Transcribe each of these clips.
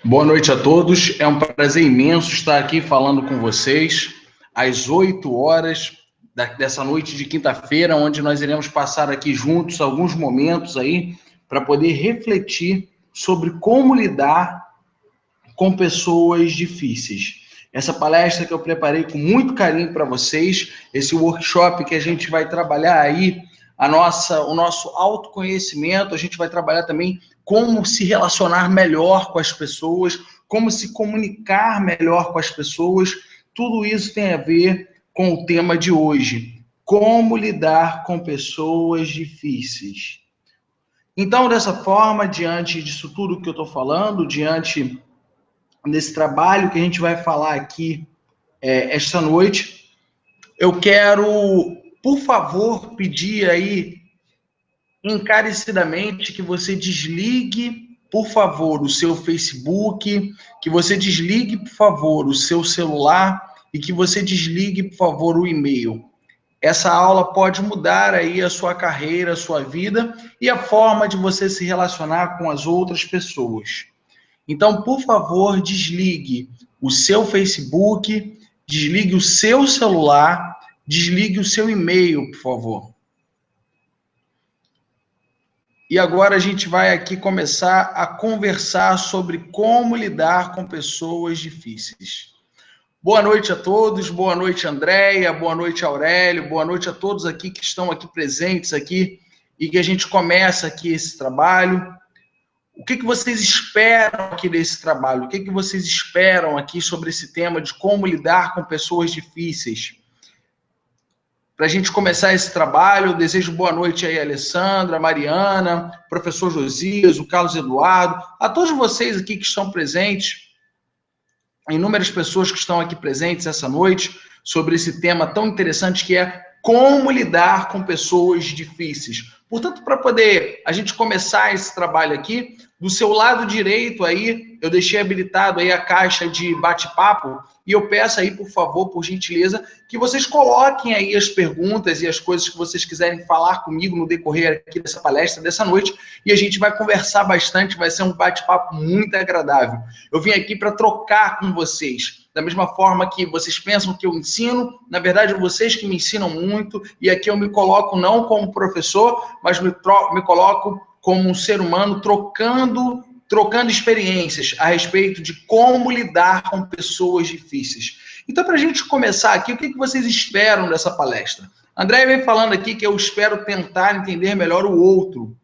Boa noite a todos, é um prazer imenso estar aqui falando com vocês às 8 horas dessa noite de quinta-feira, onde nós iremos passar aqui juntos alguns momentos aí para poder refletir sobre como lidar com pessoas difíceis. Essa palestra que eu preparei com muito carinho para vocês, esse workshop que a gente vai trabalhar aí o nosso autoconhecimento, a gente vai trabalhar também como se relacionar melhor com as pessoas, como se comunicar melhor com as pessoas. Tudo isso tem a ver com o tema de hoje, como lidar com pessoas difíceis. Então, dessa forma, diante disso tudo que eu estou falando, diante desse trabalho que a gente vai falar aqui esta noite, eu quero, por favor, pedir aí encarecidamente que você desligue, por favor, o seu Facebook, que você desligue, por favor, o seu celular e que você desligue, por favor, o e-mail. Essa aula pode mudar aí a sua carreira, a sua vida e a forma de você se relacionar com as outras pessoas. Então, por favor, desligue o seu Facebook, desligue o seu celular, desligue o seu e-mail, por favor. E agora a gente vai aqui começar a conversar sobre como lidar com pessoas difíceis. Boa noite a todos, boa noite, Andréia, boa noite, Aurélio, boa noite a todos aqui que estão aqui presentes aqui e que a gente começa aqui esse trabalho. O que vocês esperam aqui desse trabalho? O que vocês esperam aqui sobre esse tema de como lidar com pessoas difíceis? Para a gente começar esse trabalho, eu desejo boa noite aí a Alessandra, a Mariana, o professor Josias, o Carlos Eduardo, a todos vocês aqui que estão presentes, inúmeras pessoas que estão aqui presentes essa noite, sobre esse tema tão interessante que é como lidar com pessoas difíceis. Portanto, para poder a gente começar esse trabalho aqui, do seu lado direito aí, eu deixei habilitado aí a caixa de bate-papo e eu peço aí, por favor, por gentileza, que vocês coloquem aí as perguntas e as coisas que vocês quiserem falar comigo no decorrer aqui dessa palestra, dessa noite, e a gente vai conversar bastante, vai ser um bate-papo muito agradável. Eu vim aqui para trocar com vocês, da mesma forma que vocês pensam que eu ensino, na verdade, vocês que me ensinam muito, e aqui eu me coloco não como professor, mas me coloco como um ser humano trocando experiências a respeito de como lidar com pessoas difíceis. Então, para a gente começar aqui, o que vocês esperam dessa palestra? André vem falando aqui que eu espero tentar entender melhor o outro.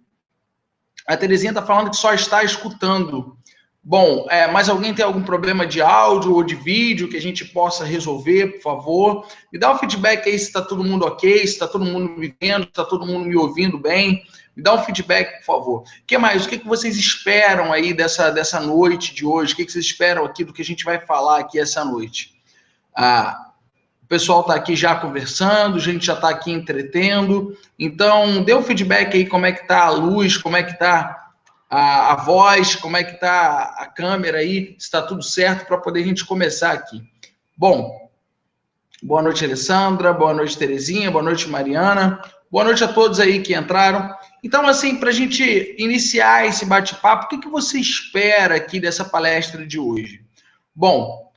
A Terezinha está falando que só está escutando. Bom, mas alguém tem algum problema de áudio ou de vídeo que a gente possa resolver, por favor? Me dá um feedback aí se está todo mundo ok, se está todo mundo me vendo, se está todo mundo me ouvindo bem. Me dá um feedback, por favor. O que mais? O que vocês esperam aí dessa noite de hoje? O que vocês esperam aqui do que a gente vai falar aqui essa noite? O pessoal está aqui já conversando, a gente já está aqui entretendo. Então, dê um feedback aí como é que está a luz, como é que está a voz, como é que está a câmera aí, se está tudo certo para poder a gente começar aqui. Bom, boa noite, Alessandra, boa noite, Terezinha, boa noite, Mariana, boa noite a todos aí que entraram. Então, assim, para a gente iniciar esse bate-papo, o que você espera aqui dessa palestra de hoje? Bom,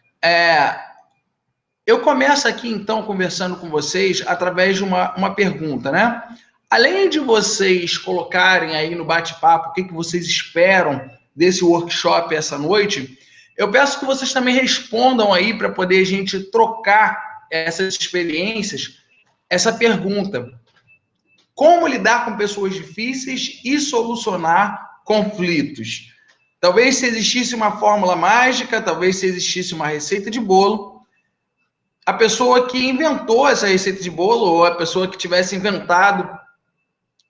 eu começo aqui, então, conversando com vocês através de uma pergunta, né? Além de vocês colocarem aí no bate-papo o que vocês esperam desse workshop essa noite, eu peço que vocês também respondam aí para poder a gente trocar essas experiências, essa pergunta. Como lidar com pessoas difíceis e solucionar conflitos? Talvez se existisse uma fórmula mágica, talvez se existisse uma receita de bolo, a pessoa que inventou essa receita de bolo ou a pessoa que tivesse inventado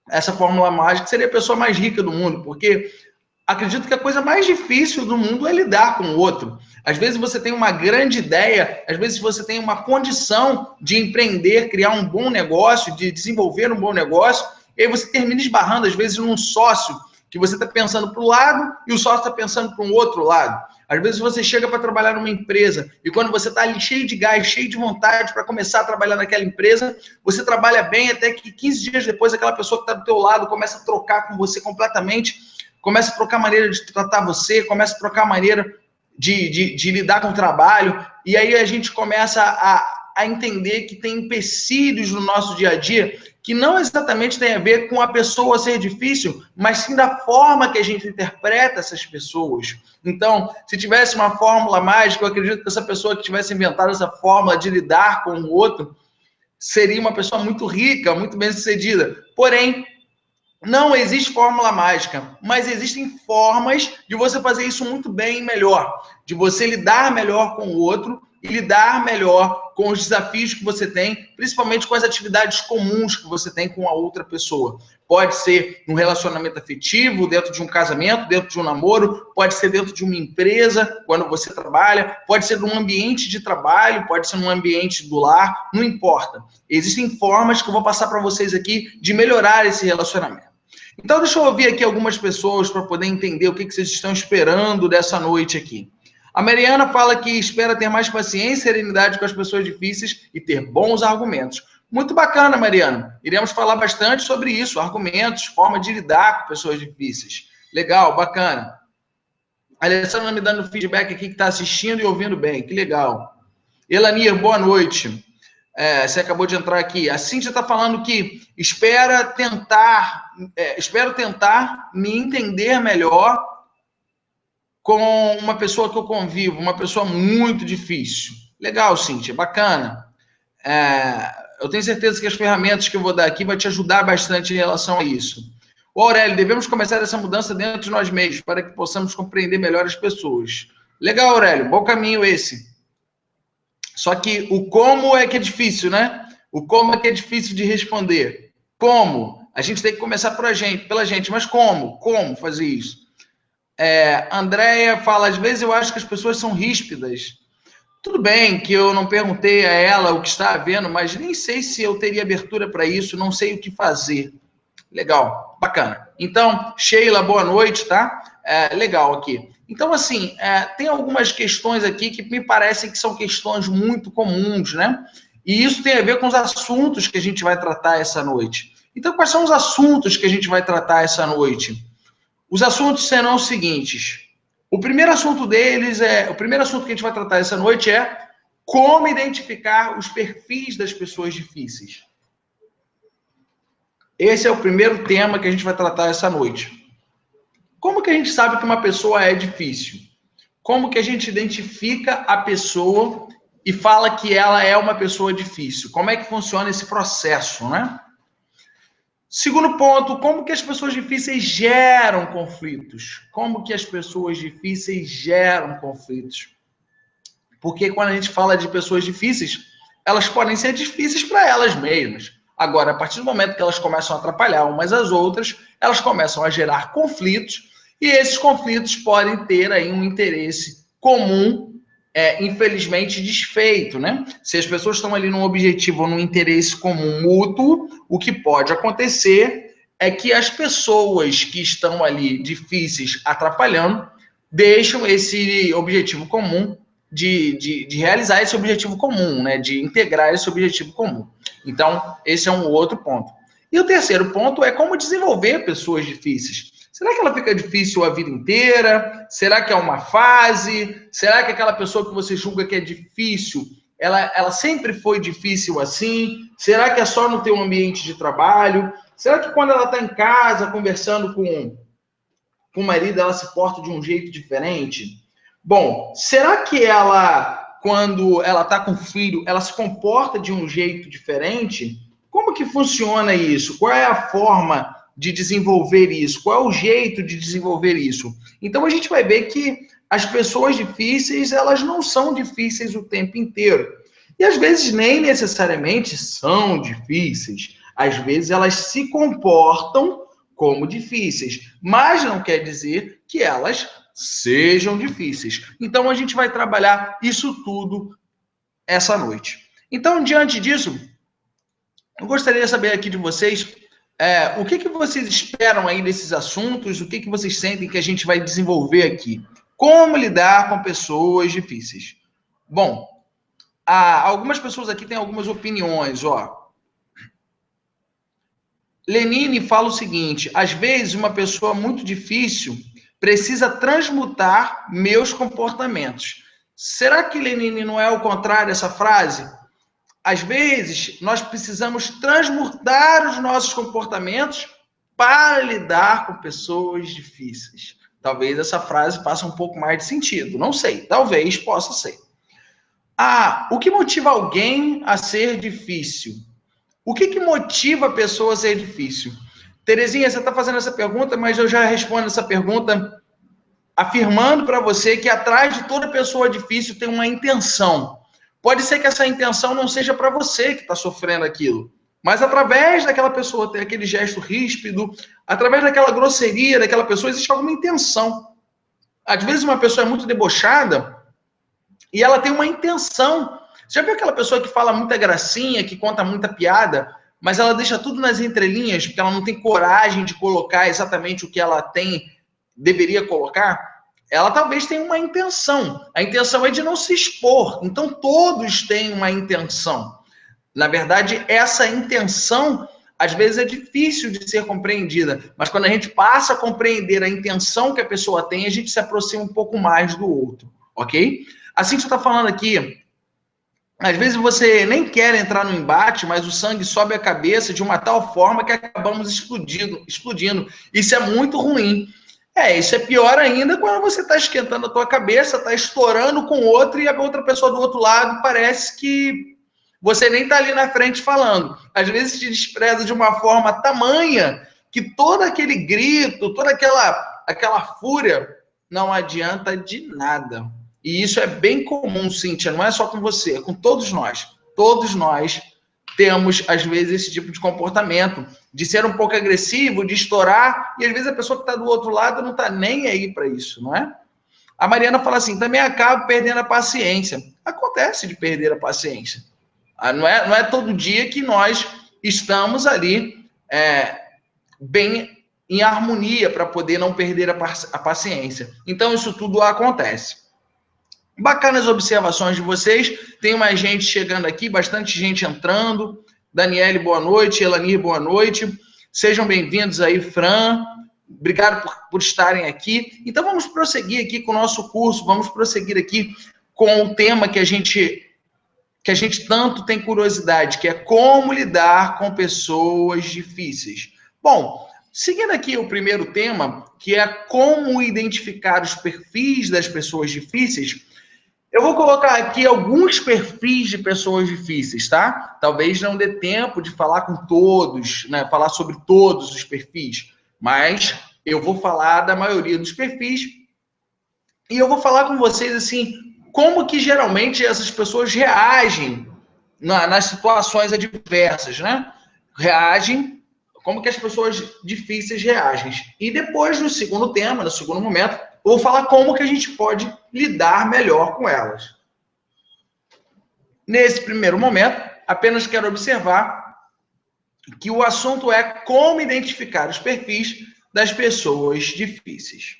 essa fórmula mágica seria a pessoa mais rica do mundo, porque acredito que a coisa mais difícil do mundo é lidar com o outro. Às vezes você tem uma grande ideia, às vezes você tem uma condição de empreender, criar um bom negócio, de desenvolver um bom negócio, e aí você termina esbarrando, às vezes, num sócio que você está pensando para um lado e o sócio está pensando para um outro lado. Às vezes você chega para trabalhar numa empresa e quando você está ali cheio de gás, cheio de vontade para começar a trabalhar naquela empresa, você trabalha bem até que 15 dias depois aquela pessoa que está do teu lado começa a trocar com você completamente, começa a trocar maneira de tratar você, começa a trocar maneira de lidar com o trabalho, e aí a gente começa a entender que tem empecilhos no nosso dia a dia que não exatamente tem a ver com a pessoa ser difícil, mas sim da forma que a gente interpreta essas pessoas. Então, se tivesse uma fórmula mágica, eu acredito que essa pessoa que tivesse inventado essa fórmula de lidar com o outro seria uma pessoa muito rica, muito bem-sucedida. Porém, não existe fórmula mágica, mas existem formas de você fazer isso muito bem e melhor, de você lidar melhor com o outro e lidar melhor com os desafios que você tem, principalmente com as atividades comuns que você tem com a outra pessoa. Pode ser um relacionamento afetivo, dentro de um casamento, dentro de um namoro, pode ser dentro de uma empresa, quando você trabalha, pode ser num ambiente de trabalho, pode ser num ambiente do lar, não importa. Existem formas que eu vou passar para vocês aqui de melhorar esse relacionamento. Então, deixa eu ouvir aqui algumas pessoas para poder entender o que vocês estão esperando dessa noite aqui. A Mariana fala que espera ter mais paciência e serenidade com as pessoas difíceis e ter bons argumentos. Muito bacana, Mariana. Iremos falar bastante sobre isso, argumentos, forma de lidar com pessoas difíceis. Legal, bacana. A Alessandra me dando feedback aqui que está assistindo e ouvindo bem. Que legal. Elanir, boa noite. Você acabou de entrar aqui. A Cíntia está falando que espero tentar me entender melhor com uma pessoa que eu convivo, uma pessoa muito difícil. Legal, Cíntia, bacana. Eu tenho certeza que as ferramentas que eu vou dar aqui vão te ajudar bastante em relação a isso. O Aurélio, devemos começar essa mudança dentro de nós mesmos para que possamos compreender melhor as pessoas. Legal, Aurélio, bom caminho esse. Só que o como é que é difícil, né? O como é que é difícil de responder. Como? A gente tem que começar pela gente. Mas como? Como fazer isso? Andréia fala, às vezes eu acho que as pessoas são ríspidas. Tudo bem que eu não perguntei a ela o que está havendo, mas nem sei se eu teria abertura para isso, não sei o que fazer. Legal, bacana. Então, Sheila, boa noite, tá? Legal aqui. Então, assim, tem algumas questões aqui que me parecem que são questões muito comuns, né? E isso tem a ver com os assuntos que a gente vai tratar essa noite. Então, quais são os assuntos que a gente vai tratar essa noite? Os assuntos serão os seguintes. O primeiro assunto que a gente vai tratar essa noite é como identificar os perfis das pessoas difíceis. Esse é o primeiro tema que a gente vai tratar essa noite. Como que a gente sabe que uma pessoa é difícil? Como que a gente identifica a pessoa e fala que ela é uma pessoa difícil? Como é que funciona esse processo, né? Segundo ponto, como que as pessoas difíceis geram conflitos? Como que as pessoas difíceis geram conflitos? Porque quando a gente fala de pessoas difíceis, elas podem ser difíceis para elas mesmas. Agora, a partir do momento que elas começam a atrapalhar umas às outras, elas começam a gerar conflitos, e esses conflitos podem ter aí um interesse comum, infelizmente, desfeito, né? Se as pessoas estão ali num objetivo ou num interesse comum mútuo, o que pode acontecer é que as pessoas que estão ali difíceis atrapalhando deixam esse objetivo comum de realizar esse objetivo comum, né? De integrar esse objetivo comum. Então, esse é um outro ponto. E o terceiro ponto é como desenvolver pessoas difíceis. Será que ela fica difícil a vida inteira? Será que é uma fase? Será que aquela pessoa que você julga que é difícil, ela sempre foi difícil assim? Será que é só no teu ambiente de trabalho? Será que quando ela está em casa conversando com o marido, ela se porta de um jeito diferente? Bom, será que ela, quando ela está com o filho, ela se comporta de um jeito diferente? Como que funciona isso? Qual é a forma de desenvolver isso? Qual é o jeito de desenvolver isso? Então a gente vai ver que as pessoas difíceis, elas não são difíceis o tempo inteiro. E às vezes nem necessariamente são difíceis. Às vezes elas se comportam como difíceis, mas não quer dizer que elas sejam difíceis. Então a gente vai trabalhar isso tudo essa noite. Então, diante disso, eu gostaria de saber aqui de vocês o que vocês esperam aí desses assuntos, o que vocês sentem que a gente vai desenvolver aqui. Como lidar com pessoas difíceis? Bom, algumas pessoas aqui têm algumas opiniões, ó. Lenine fala o seguinte: às vezes uma pessoa muito difícil precisa transmutar meus comportamentos. Será que Lenine não é o contrário dessa frase? Às vezes nós precisamos transmutar os nossos comportamentos para lidar com pessoas difíceis. Talvez essa frase faça um pouco mais de sentido, não sei, talvez possa ser. O que motiva alguém a ser difícil? O que motiva a pessoa a ser difícil? Terezinha, você está fazendo essa pergunta, mas eu já respondo essa pergunta afirmando para você que atrás de toda pessoa difícil tem uma intenção. Pode ser que essa intenção não seja para você que está sofrendo aquilo, mas através daquela pessoa ter aquele gesto ríspido, através daquela grosseria daquela pessoa, existe alguma intenção. Às vezes uma pessoa é muito debochada e ela tem uma intenção. Você já viu aquela pessoa que fala muita gracinha, que conta muita piada, mas ela deixa tudo nas entrelinhas, porque ela não tem coragem de colocar exatamente o que ela deveria colocar? Ela talvez tenha uma intenção. A intenção é de não se expor. Então, todos têm uma intenção. Na verdade, essa intenção, às vezes, é difícil de ser compreendida. Mas quando a gente passa a compreender a intenção que a pessoa tem, a gente se aproxima um pouco mais do outro, ok? Assim que você está falando aqui, às vezes você nem quer entrar no embate, mas o sangue sobe a cabeça de uma tal forma que acabamos explodindo. Isso é muito ruim. Isso é pior ainda quando você está esquentando a tua cabeça, está estourando com outro e a outra pessoa do outro lado parece que você nem está ali na frente falando. Às vezes te despreza de uma forma tamanha que todo aquele grito, toda aquela fúria não adianta de nada. E isso é bem comum, Cíntia, não é só com você, é com todos nós. Todos nós temos, às vezes, esse tipo de comportamento, de ser um pouco agressivo, de estourar, e às vezes a pessoa que está do outro lado não está nem aí para isso, não é? A Mariana fala assim, também acabo perdendo a paciência. Acontece de perder a paciência. Não é todo dia que nós estamos ali bem em harmonia para poder não perder a paciência. Então, isso tudo acontece. Bacanas observações de vocês. Tem mais gente chegando aqui, bastante gente entrando. Daniele, boa noite. Elanir, boa noite. Sejam bem-vindos aí, Fran. Obrigado por estarem aqui. Então, vamos prosseguir aqui com o nosso curso. Vamos prosseguir aqui com o tema que a gente tanto tem curiosidade, que é como lidar com pessoas difíceis. Bom, seguindo aqui o primeiro tema, que é como identificar os perfis das pessoas difíceis, eu vou colocar aqui alguns perfis de pessoas difíceis, tá? Talvez não dê tempo de falar com todos, né? Falar sobre todos os perfis, mas eu vou falar da maioria dos perfis e eu vou falar com vocês, assim, como que geralmente essas pessoas reagem nas situações adversas, né? Reagem, como que as pessoas difíceis reagem. E depois, no segundo tema, no segundo momento, eu vou falar como que a gente pode lidar melhor com elas. Nesse primeiro momento, apenas quero observar que o assunto é como identificar os perfis das pessoas difíceis.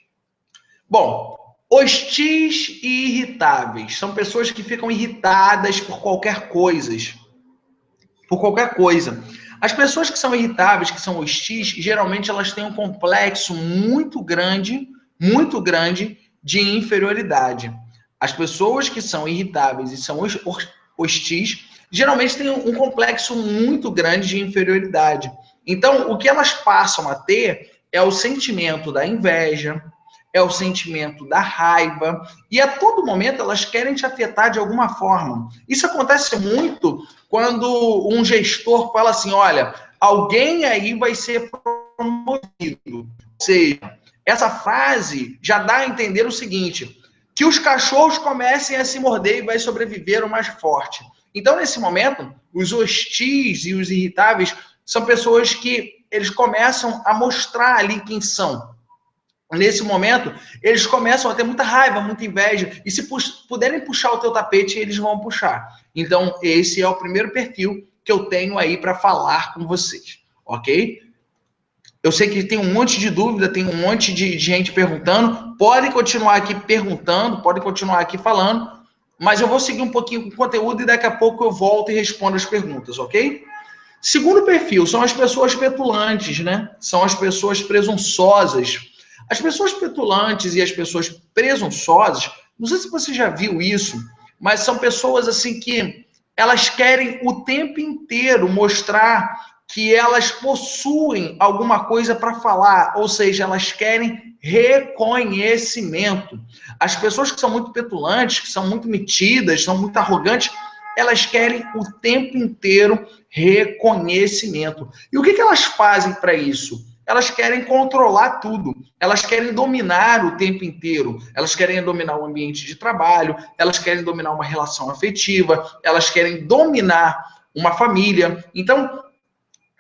Bom, hostis e irritáveis são pessoas que ficam irritadas por qualquer coisa. por qualquer coisa. As pessoas que são irritáveis, que são hostis, geralmente elas têm um complexo muito grande de inferioridade. As pessoas que são irritáveis e são hostis, geralmente têm um complexo muito grande de inferioridade. Então, o que elas passam a ter é o sentimento da inveja, é o sentimento da raiva, e a todo momento elas querem te afetar de alguma forma. Isso acontece muito quando um gestor fala assim, olha, alguém aí vai ser promovido. Ou seja, essa frase já dá a entender o seguinte, que os cachorros comecem a se morder e vai sobreviver o mais forte. Então, nesse momento, os hostis e os irritáveis são pessoas que eles começam a mostrar ali quem são. Nesse momento, eles começam a ter muita raiva, muita inveja, e se puderem puxar o teu tapete, eles vão puxar. Então, esse é o primeiro perfil que eu tenho aí para falar com vocês, ok? Eu sei que tem um monte de dúvida, tem um monte de gente perguntando, podem continuar aqui perguntando, podem continuar aqui falando, mas eu vou seguir um pouquinho com o conteúdo e daqui a pouco eu volto e respondo as perguntas, ok? Segundo perfil, são as pessoas petulantes, né? São as pessoas presunçosas. As pessoas petulantes e as pessoas presunçosas, não sei se você já viu isso, mas são pessoas assim que elas querem o tempo inteiro mostrar que elas possuem alguma coisa para falar, ou seja, elas querem reconhecimento. As pessoas que são muito petulantes, que são muito metidas, são muito arrogantes, elas querem o tempo inteiro reconhecimento. E o que elas fazem para isso? Elas querem controlar tudo, elas querem dominar o tempo inteiro, elas querem dominar o ambiente de trabalho, elas querem dominar uma relação afetiva, elas querem dominar uma família. Então,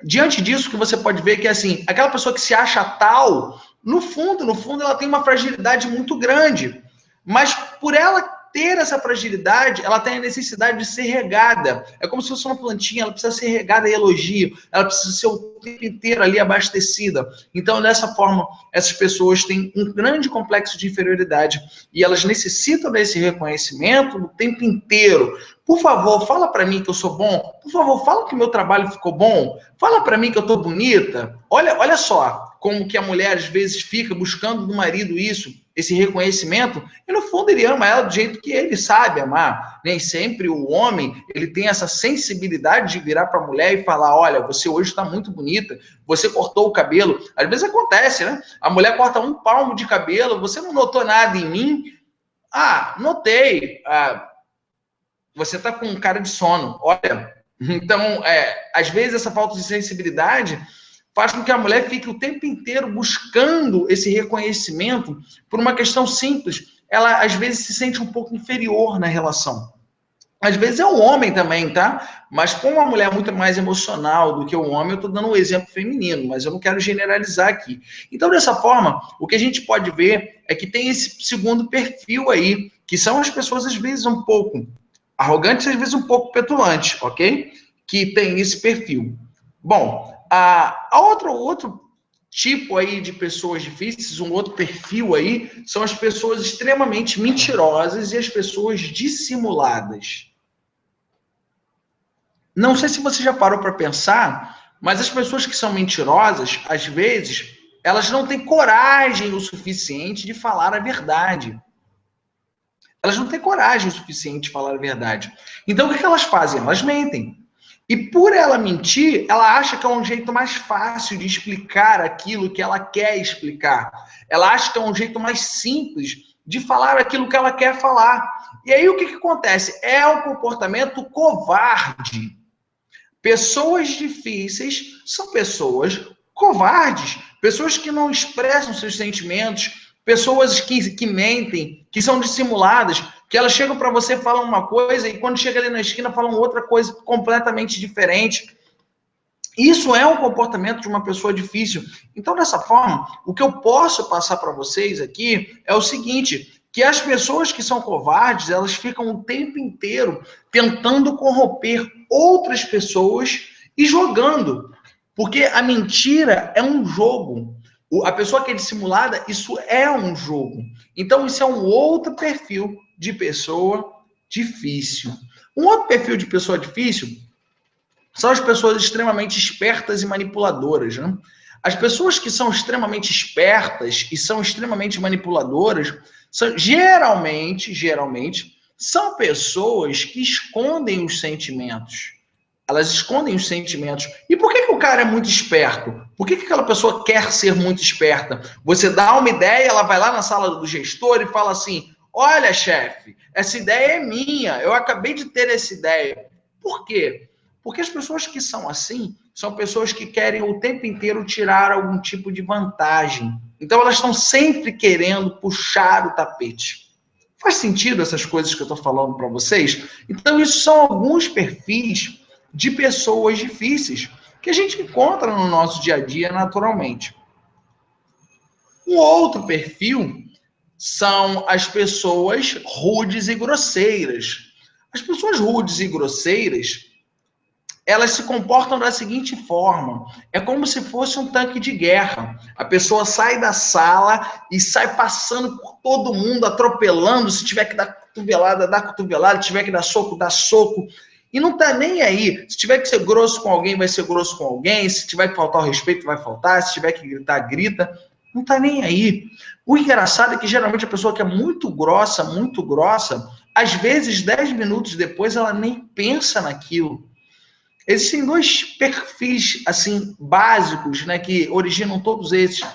diante disso, que você pode ver que, assim, aquela pessoa que se acha tal, no fundo, ela tem uma fragilidade muito grande, mas por ela ter essa fragilidade, ela tem a necessidade de ser regada. É como se fosse uma plantinha, ela precisa ser regada e elogio, ela precisa ser o tempo inteiro ali abastecida. Então, dessa forma, essas pessoas têm um grande complexo de inferioridade e elas necessitam desse reconhecimento o tempo inteiro. Por favor, fala para mim que eu sou bom. Por favor, fala que meu trabalho ficou bom. Fala para mim que eu tô bonita. Olha só como que a mulher às vezes fica buscando do marido isso, esse reconhecimento, e no fundo ele ama ela do jeito que ele sabe amar. Nem sempre o homem, ele tem essa sensibilidade de virar para a mulher e falar, olha, você hoje está muito bonita, você cortou o cabelo. Às vezes acontece, né? A mulher corta um palmo de cabelo, você não notou nada em mim? Ah, notei. Você está com cara de sono. Olha, então, às vezes essa falta de sensibilidade faz com que a mulher fique o tempo inteiro buscando esse reconhecimento por uma questão simples. Ela, às vezes, se sente um pouco inferior na relação. Às vezes é o homem também, tá? Mas como a mulher é muito mais emocional do que o homem, eu estou dando um exemplo feminino, mas eu não quero generalizar aqui. Então, dessa forma, o que a gente pode ver é que tem esse segundo perfil aí, que são as pessoas, às vezes, um pouco arrogantes, às vezes um pouco petulantes, ok? Que tem esse perfil. Bom, outro tipo aí de pessoas difíceis, um outro perfil aí, são as pessoas extremamente mentirosas e as pessoas dissimuladas. Não sei se você já parou para pensar, mas as pessoas que são mentirosas, às vezes, elas não têm coragem o suficiente de falar a verdade. Elas não têm coragem o suficiente de falar a verdade. Então, o que elas fazem? Elas mentem. E por ela mentir, ela acha que é um jeito mais fácil de explicar aquilo que ela quer explicar. Ela acha que é um jeito mais simples de falar aquilo que ela quer falar. E aí o que acontece? É um comportamento covarde. Pessoas difíceis são pessoas covardes, pessoas que não expressam seus sentimentos, pessoas que mentem, que são dissimuladas, que elas chegam para você, falam uma coisa e quando chega ali na esquina falam outra coisa completamente diferente. Isso é um comportamento de uma pessoa difícil. Então, dessa forma, o que eu posso passar para vocês aqui é o seguinte, que as pessoas que são covardes, elas ficam o tempo inteiro tentando corromper outras pessoas e jogando. Porque a mentira é um jogo. A pessoa que é dissimulada, isso é um jogo. Então, isso é um outro perfil de pessoa difícil. Um outro perfil de pessoa difícil são as pessoas extremamente espertas e manipuladoras, né? As pessoas que são extremamente espertas e são extremamente manipuladoras geralmente, são pessoas que escondem os sentimentos. Elas escondem os sentimentos. E por que o cara é muito esperto? Por que aquela pessoa quer ser muito esperta? Você dá uma ideia, ela vai lá na sala do gestor e fala assim: olha, chefe, essa ideia é minha, eu acabei de ter essa ideia. Por quê? Porque as pessoas que são assim, são pessoas que querem o tempo inteiro tirar algum tipo de vantagem. Então elas estão sempre querendo puxar o tapete. Faz sentido essas coisas que eu estou falando para vocês? Então, isso são alguns perfis de pessoas difíceis que a gente encontra no nosso dia a dia naturalmente. Um outro perfil são as pessoas rudes e grosseiras. As pessoas rudes e grosseiras, elas se comportam da seguinte forma: é como se fosse um tanque de guerra. A pessoa sai da sala e sai passando por todo mundo, atropelando. Se tiver que dar cotovelada, dá cotovelada. Se tiver que dar soco, dá soco. E não tá nem aí. Se tiver que ser grosso com alguém, vai ser grosso com alguém. Se tiver que faltar o respeito, vai faltar. Se tiver que gritar, grita. Não tá nem aí. O engraçado é que geralmente a pessoa que é muito grossa, às vezes 10 minutos depois ela nem pensa naquilo. Existem dois perfis, assim, básicos, né, que originam todos esses.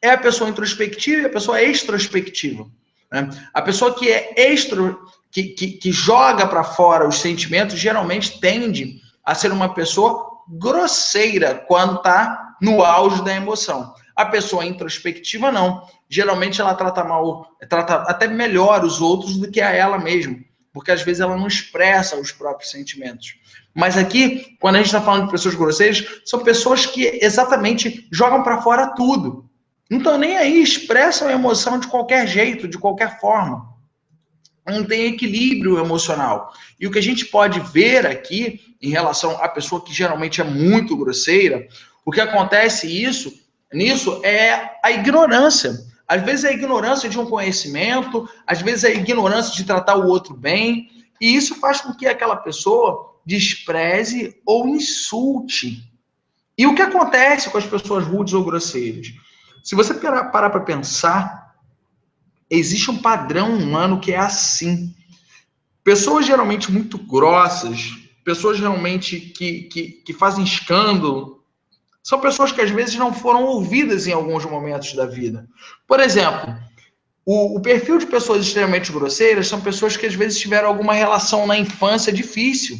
É a pessoa introspectiva e a pessoa extrospectiva. Né? A pessoa que é que joga para fora os sentimentos, geralmente tende a ser uma pessoa grosseira quando está no auge da emoção. A pessoa introspectiva, não. Geralmente ela trata até melhor os outros do que a ela mesma, porque às vezes ela não expressa os próprios sentimentos. Mas aqui, quando a gente está falando de pessoas grosseiras, são pessoas que exatamente jogam para fora tudo. Não estão nem aí, expressam a emoção de qualquer jeito, de qualquer forma. Não tem equilíbrio emocional. E o que a gente pode ver aqui, em relação à pessoa que geralmente é muito grosseira, o que acontece nisso é a ignorância. Às vezes é a ignorância de um conhecimento, às vezes é a ignorância de tratar o outro bem, e isso faz com que aquela pessoa despreze ou insulte. E o que acontece com as pessoas rudes ou grosseiras? Se você parar para pensar, existe um padrão humano que é assim. Pessoas geralmente muito grossas, pessoas realmente que fazem escândalo, são pessoas que às vezes não foram ouvidas em alguns momentos da vida. Por exemplo, o perfil de pessoas extremamente grosseiras são pessoas que às vezes tiveram alguma relação na infância difícil.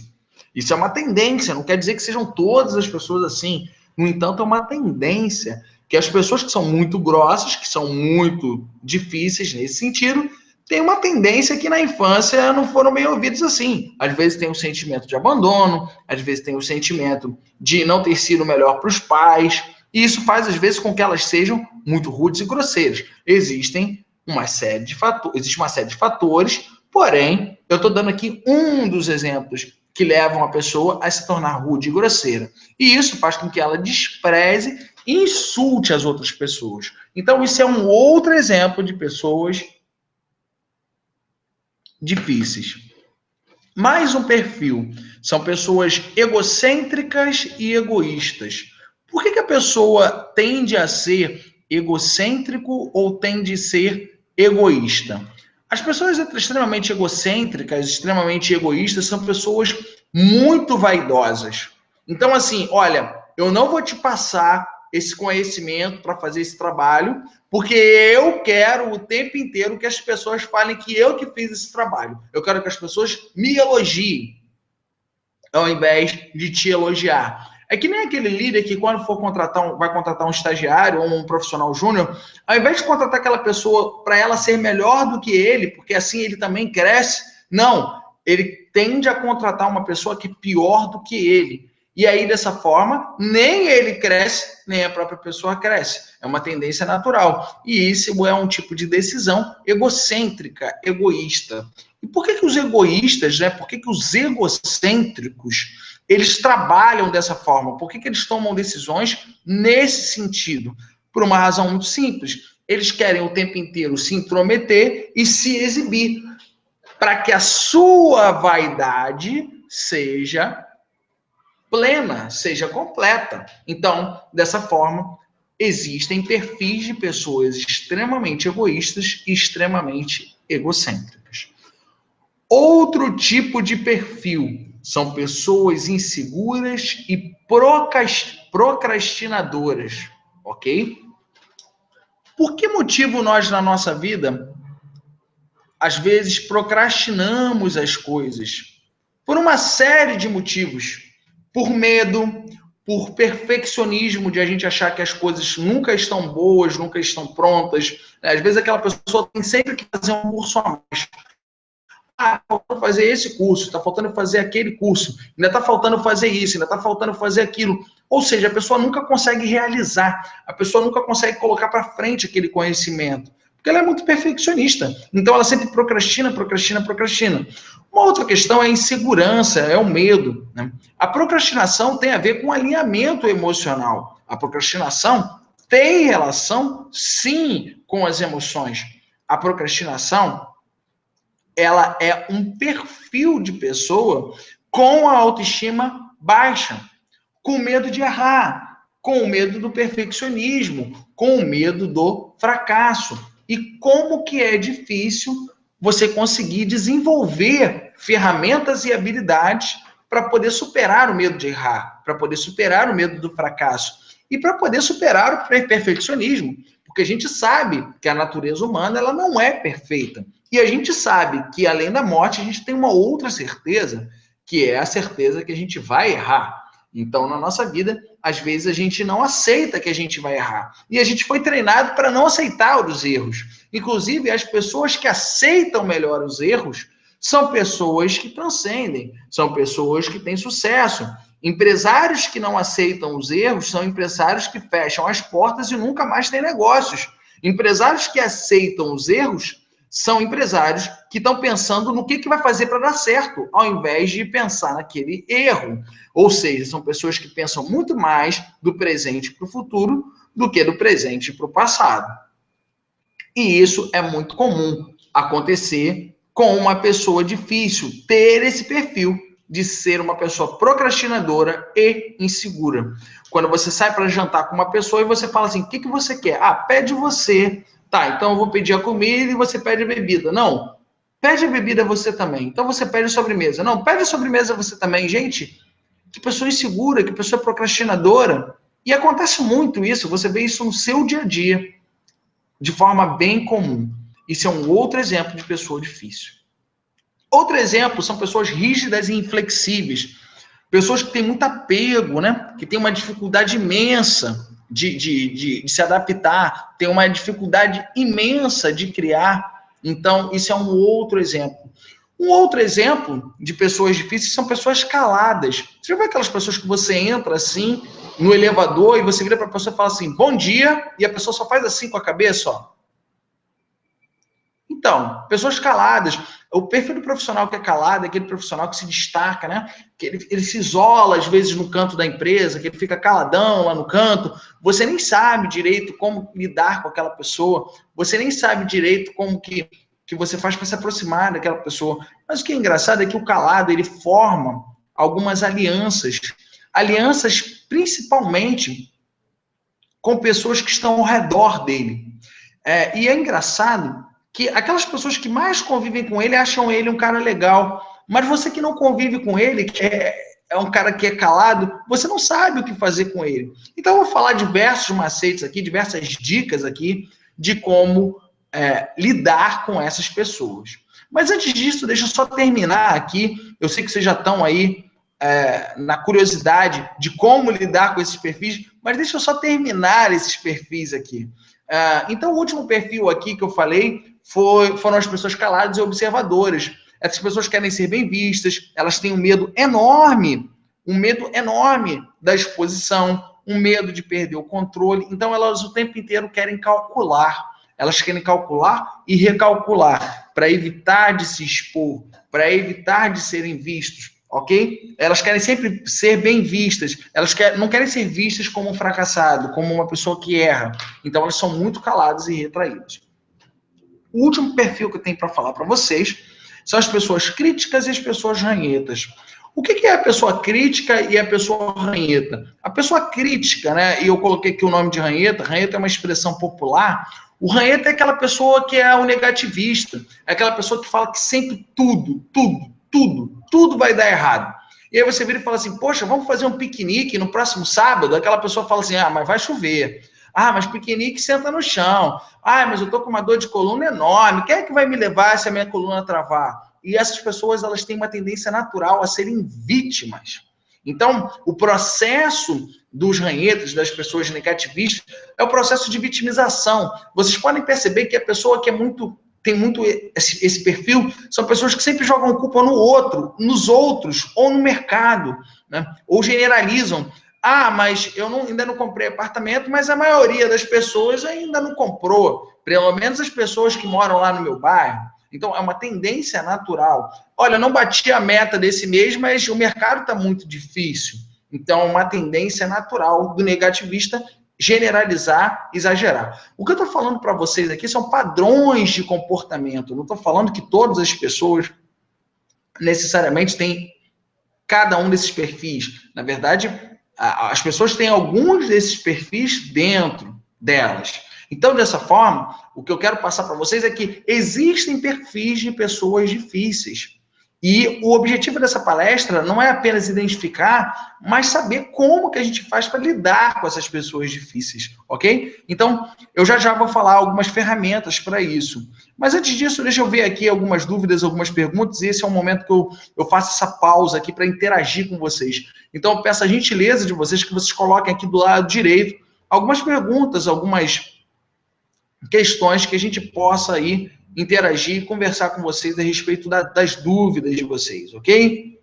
Isso é uma tendência, não quer dizer que sejam todas as pessoas assim. No entanto, é uma tendência que as pessoas que são muito grossas, que são muito difíceis nesse sentido, têm uma tendência que na infância não foram bem ouvidos assim. Às vezes tem o sentimento de abandono, às vezes tem o sentimento de não ter sido melhor para os pais, e isso faz às vezes com que elas sejam muito rudes e grosseiras. Existe uma série de fatores, porém, eu estou dando aqui um dos exemplos que levam a pessoa a se tornar rude e grosseira. E isso faz com que ela despreze e insulte as outras pessoas. Então, isso é um outro exemplo de pessoas difíceis. Mais um perfil. São pessoas egocêntricas e egoístas. Por que a pessoa tende a ser egocêntrico ou tende a ser egoísta? As pessoas extremamente egocêntricas, extremamente egoístas, são pessoas muito vaidosas. Então, assim, olha, eu não vou te passar esse conhecimento para fazer esse trabalho, porque eu quero o tempo inteiro que as pessoas falem que eu que fiz esse trabalho. Eu quero que as pessoas me elogiem, ao invés de te elogiar. É que nem aquele líder que quando for vai contratar um estagiário ou um profissional júnior, ao invés de contratar aquela pessoa para ela ser melhor do que ele, porque assim ele também cresce, não, ele tende a contratar uma pessoa que é pior do que ele. E aí, dessa forma, nem ele cresce, nem a própria pessoa cresce. É uma tendência natural. E isso é um tipo de decisão egocêntrica, egoísta. E por que os egoístas, né? Por que os egocêntricos, eles trabalham dessa forma? Por que eles tomam decisões nesse sentido? Por uma razão muito simples. Eles querem o tempo inteiro se intrometer e se exibir para que a sua vaidade seja plena, seja completa. Então, dessa forma, existem perfis de pessoas extremamente egoístas e extremamente egocêntricas. Outro tipo de perfil são pessoas inseguras e procrastinadoras, ok? Por que motivo nós, na nossa vida, às vezes procrastinamos as coisas? Por uma série de motivos. Por medo, por perfeccionismo, de a gente achar que as coisas nunca estão boas, nunca estão prontas. Às vezes aquela pessoa tem sempre que fazer um curso a mais. Ah, está faltando fazer esse curso, está faltando fazer aquele curso, ainda está faltando fazer isso, ainda está faltando fazer aquilo. Ou seja, a pessoa nunca consegue realizar, a pessoa nunca consegue colocar para frente aquele conhecimento, porque ela é muito perfeccionista. Então ela sempre procrastina. Uma outra questão é a insegurança, é o medo, né? A procrastinação tem a ver com alinhamento emocional. A procrastinação tem relação, sim, com as emoções. A procrastinação, ela é um perfil de pessoa com a autoestima baixa, com medo de errar, com o medo do perfeccionismo, com o medo do fracasso. E como que é difícil você conseguir desenvolver ferramentas e habilidades para poder superar o medo de errar, para poder superar o medo do fracasso e para poder superar o perfeccionismo, porque a gente sabe que a natureza humana ela não é perfeita. E a gente sabe que, além da morte, a gente tem uma outra certeza, que é a certeza que a gente vai errar. Então, na nossa vida, às vezes a gente não aceita que a gente vai errar. E a gente foi treinado para não aceitar os erros. Inclusive, as pessoas que aceitam melhor os erros são pessoas que transcendem, são pessoas que têm sucesso. Empresários que não aceitam os erros são empresários que fecham as portas e nunca mais têm negócios. Empresários que aceitam os erros são empresários que estão pensando no que vai fazer para dar certo, ao invés de pensar naquele erro. Ou seja, são pessoas que pensam muito mais do presente para o futuro do que do presente para o passado. E isso é muito comum acontecer com uma pessoa difícil, ter esse perfil de ser uma pessoa procrastinadora e insegura. Quando você sai para jantar com uma pessoa e você fala assim, o que você quer? Ah, pede você. Tá, então eu vou pedir a comida e você pede a bebida. Não, pede a bebida você também. Então você pede a sobremesa. Não, pede a sobremesa você também. Gente, que pessoa insegura, que pessoa procrastinadora. E acontece muito isso, você vê isso no seu dia a dia, de forma bem comum. Isso é um outro exemplo de pessoa difícil. Outro exemplo são pessoas rígidas e inflexíveis. Pessoas que têm muito apego, né? Que têm uma dificuldade imensa de se adaptar, tem uma dificuldade imensa de criar. Então, isso é um outro exemplo. Um outro exemplo de pessoas difíceis são pessoas caladas. Você já viu aquelas pessoas que você entra assim no elevador e você vira para a pessoa e fala assim, bom dia, e a pessoa só faz assim com a cabeça, ó. Então, pessoas caladas. O perfil do profissional que é calado é aquele profissional que se destaca, né? Que ele se isola, às vezes, no canto da empresa, que ele fica caladão lá no canto. Você nem sabe direito como lidar com aquela pessoa. Você nem sabe direito como que você faz para se aproximar daquela pessoa. Mas o que é engraçado é que o calado, ele forma algumas alianças. Alianças, principalmente, com pessoas que estão ao redor dele. E é engraçado que aquelas pessoas que mais convivem com ele acham ele um cara legal, mas você que não convive com ele, que é um cara que é calado, você não sabe o que fazer com ele. Então eu vou falar diversos macetes aqui, diversas dicas aqui de como lidar com essas pessoas. Mas antes disso, deixa eu só terminar aqui, eu sei que vocês já estão aí na curiosidade de como lidar com esses perfis, mas deixa eu só terminar esses perfis aqui. Então, o último perfil aqui que eu falei foram as pessoas caladas e observadoras. Essas pessoas querem ser bem vistas, elas têm um medo enorme da exposição, um medo de perder o controle. Então, elas o tempo inteiro querem calcular. Elas querem calcular e recalcular para evitar de se expor, para evitar de serem vistos, ok? Elas querem sempre ser bem vistas, não querem ser vistas como um fracassado, como uma pessoa que erra. Então, elas são muito caladas e retraídas. O último perfil que eu tenho para falar para vocês São as pessoas críticas e as pessoas ranhetas. O que é a pessoa crítica e a pessoa ranheta? A pessoa crítica, né? E eu coloquei aqui o nome de ranheta. Ranheta é uma expressão popular. O ranheta é aquela pessoa que é o negativista. É aquela pessoa que fala que sempre tudo vai dar errado. E aí você vira e fala assim, poxa, vamos fazer um piquenique no próximo sábado? Aquela pessoa fala assim, mas vai chover. Mas piquenique senta no chão. Mas eu tô com uma dor de coluna enorme. Quem é que vai me levar se a minha coluna travar? E essas pessoas, elas têm uma tendência natural a serem vítimas. Então, o processo dos ranhetas, das pessoas negativistas, é o processo de vitimização. Vocês podem perceber que a pessoa que tem muito esse perfil são pessoas que sempre jogam culpa no outro, nos outros, ou no mercado, né? Ou generalizam. Mas eu ainda não comprei apartamento, mas a maioria das pessoas ainda não comprou. Pelo menos as pessoas que moram lá no meu bairro. Então, é uma tendência natural. Olha, eu não bati a meta desse mês, mas o mercado está muito difícil. Então, é uma tendência natural do negativista generalizar, exagerar. O que eu estou falando para vocês aqui são padrões de comportamento. Eu não estou falando que todas as pessoas necessariamente têm cada um desses perfis. Na verdade, as pessoas têm alguns desses perfis dentro delas. Então, dessa forma, o que eu quero passar para vocês é que existem perfis de pessoas difíceis. E o objetivo dessa palestra não é apenas identificar, mas saber como que a gente faz para lidar com essas pessoas difíceis, ok? Então, eu já vou falar algumas ferramentas para isso. Mas antes disso, deixa eu ver aqui algumas dúvidas, algumas perguntas, e esse é o momento que eu faço essa pausa aqui para interagir com vocês. Então, eu peço a gentileza de vocês que vocês coloquem aqui do lado direito algumas perguntas, algumas questões que a gente possa aí interagir e conversar com vocês a respeito das dúvidas de vocês, ok?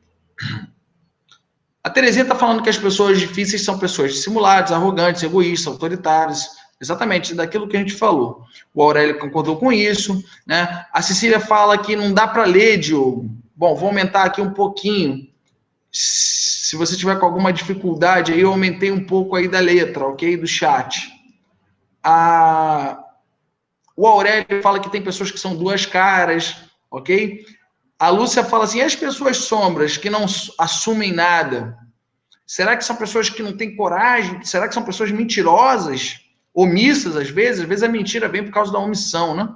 A Terezinha está falando que as pessoas difíceis são pessoas dissimuladas, arrogantes, egoístas, autoritárias, exatamente daquilo que a gente falou. O Aurélio concordou com isso, né? A Cecília fala que não dá para ler, Diogo. Bom, vou aumentar aqui um pouquinho. Se você tiver com alguma dificuldade, aí eu aumentei um pouco aí da letra, ok? Do chat. O Aurélio fala que tem pessoas que são duas caras, ok? A Lúcia fala assim, e as pessoas sombras que não assumem nada? Será que são pessoas que não têm coragem? Será que são pessoas mentirosas? Omissas, às vezes a mentira vem por causa da omissão, né?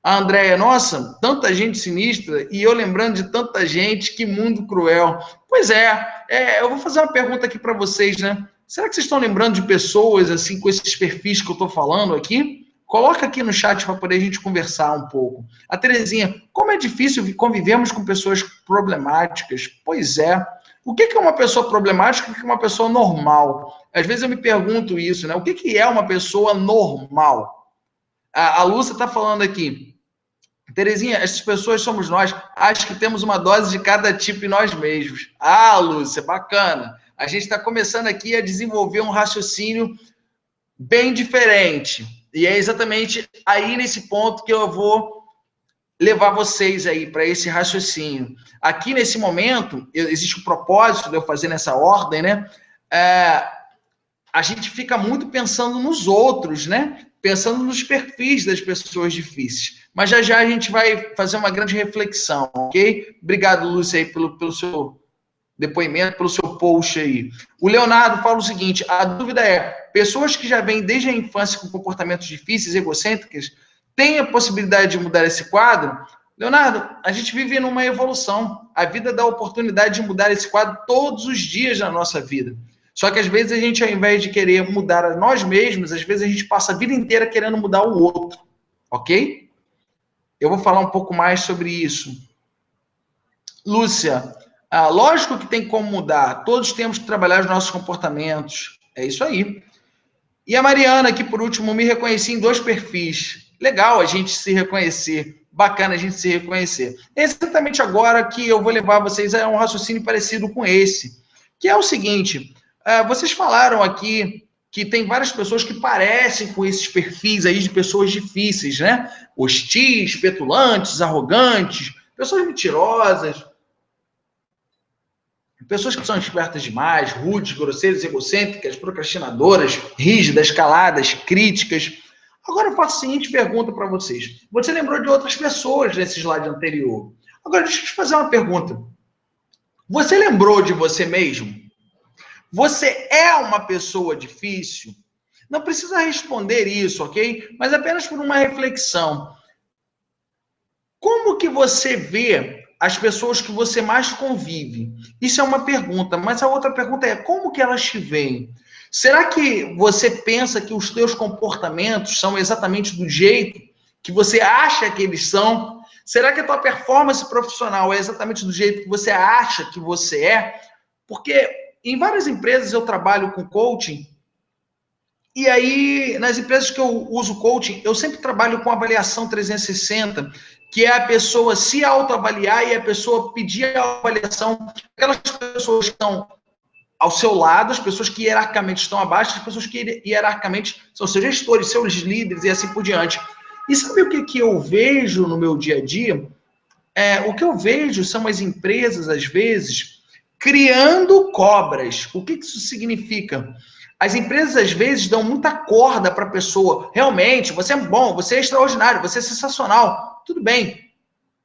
A Andréia, nossa, tanta gente sinistra, e eu lembrando de tanta gente, que mundo cruel. Pois eu vou fazer uma pergunta aqui para vocês, né? Será que vocês estão lembrando de pessoas, assim, com esses perfis que eu estou falando aqui? Coloca aqui no chat para poder a gente conversar um pouco. A Terezinha, como é difícil convivermos com pessoas problemáticas? Pois é. O que é uma pessoa problemática e o que é uma pessoa normal? Às vezes eu me pergunto isso, né? O que é uma pessoa normal? A Lúcia está falando aqui. Terezinha, essas pessoas somos nós. Acho que temos uma dose de cada tipo em nós mesmos. Lúcia, bacana. A gente está começando aqui a desenvolver um raciocínio bem diferente. E é exatamente aí nesse ponto que eu vou levar vocês aí para esse raciocínio. Aqui nesse momento, existe um propósito de eu fazer nessa ordem, né? A gente fica muito pensando nos outros, né? Pensando nos perfis das pessoas difíceis. Mas já a gente vai fazer uma grande reflexão, ok? Obrigado, Lúcia, aí pelo seu depoimento, pelo seu post aí. O Leonardo fala o seguinte, a dúvida é, pessoas que já vêm desde a infância com comportamentos difíceis, egocêntricas, têm a possibilidade de mudar esse quadro? Leonardo, a gente vive numa evolução. A vida dá a oportunidade de mudar esse quadro todos os dias na nossa vida. Só que às vezes a gente, ao invés de querer mudar a nós mesmos, às vezes a gente passa a vida inteira querendo mudar o outro. Ok? Eu vou falar um pouco mais sobre isso. Lúcia, lógico que tem como mudar. Todos temos que trabalhar os nossos comportamentos. É isso aí. E a Mariana, aqui por último, me reconheci em 2 perfis. Legal a gente se reconhecer. Bacana a gente se reconhecer. É exatamente agora que eu vou levar vocês a um raciocínio parecido com esse. Que é o seguinte, vocês falaram aqui que tem várias pessoas que parecem com esses perfis aí de pessoas difíceis, né? Hostis, petulantes, arrogantes, pessoas mentirosas, pessoas que são espertas demais, rudes, grosseiras, egocêntricas, procrastinadoras, rígidas, caladas, críticas. Agora eu faço a seguinte pergunta para vocês. Você lembrou de outras pessoas nesse slide anterior. Agora, deixa eu te fazer uma pergunta. Você lembrou de você mesmo? Você é uma pessoa difícil? Não precisa responder isso, ok? Mas apenas por uma reflexão. Como que você vê as pessoas que você mais convive? Isso é uma pergunta, mas a outra pergunta é como que elas te veem? Será que você pensa que os teus comportamentos são exatamente do jeito que você acha que eles são? Será que a tua performance profissional é exatamente do jeito que você acha que você é? Porque em várias empresas eu trabalho com coaching, e aí, nas empresas que eu uso coaching, eu sempre trabalho com avaliação 360, que é a pessoa se autoavaliar e a pessoa pedir a avaliação. Aquelas pessoas que estão ao seu lado, as pessoas que hierarquicamente estão abaixo, as pessoas que hierarquicamente são seus gestores, seus líderes e assim por diante. E sabe o que eu vejo no meu dia a dia? O que eu vejo são as empresas, às vezes, criando cobras. O que isso significa? As empresas, às vezes, dão muita corda para a pessoa. Realmente, você é bom, você é extraordinário, você é sensacional. Tudo bem.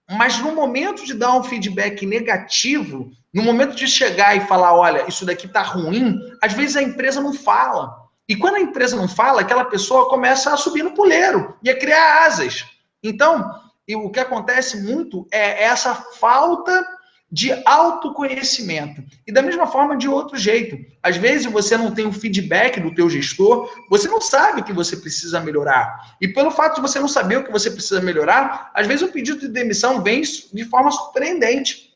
Mas no momento de dar um feedback negativo, no momento de chegar e falar, olha, isso daqui está ruim, às vezes a empresa não fala. E quando a empresa não fala, aquela pessoa começa a subir no puleiro e a criar asas. Então, o que acontece muito é essa falta de autoconhecimento. E da mesma forma, de outro jeito. Às vezes você não tem o feedback do teu gestor, você não sabe o que você precisa melhorar. E pelo fato de você não saber o que você precisa melhorar, às vezes o pedido de demissão vem de forma surpreendente.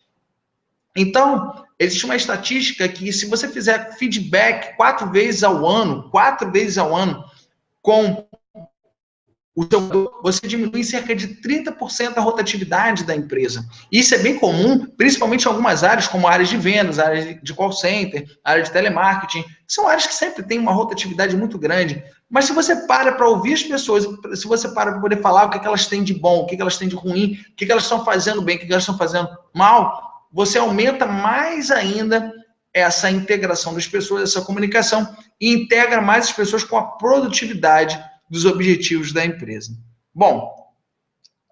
Então, existe uma estatística que se você fizer feedback 4 vezes ao ano, com você diminui em cerca de 30% a rotatividade da empresa. Isso é bem comum, principalmente em algumas áreas, como áreas de vendas, áreas de call center, área de telemarketing. São áreas que sempre têm uma rotatividade muito grande. Mas se você para ouvir as pessoas, se você para poder falar o que elas têm de bom, o que elas têm de ruim, o que elas estão fazendo bem, o que elas estão fazendo mal, você aumenta mais ainda essa integração das pessoas, essa comunicação, e integra mais as pessoas com a produtividade dos objetivos da empresa. Bom,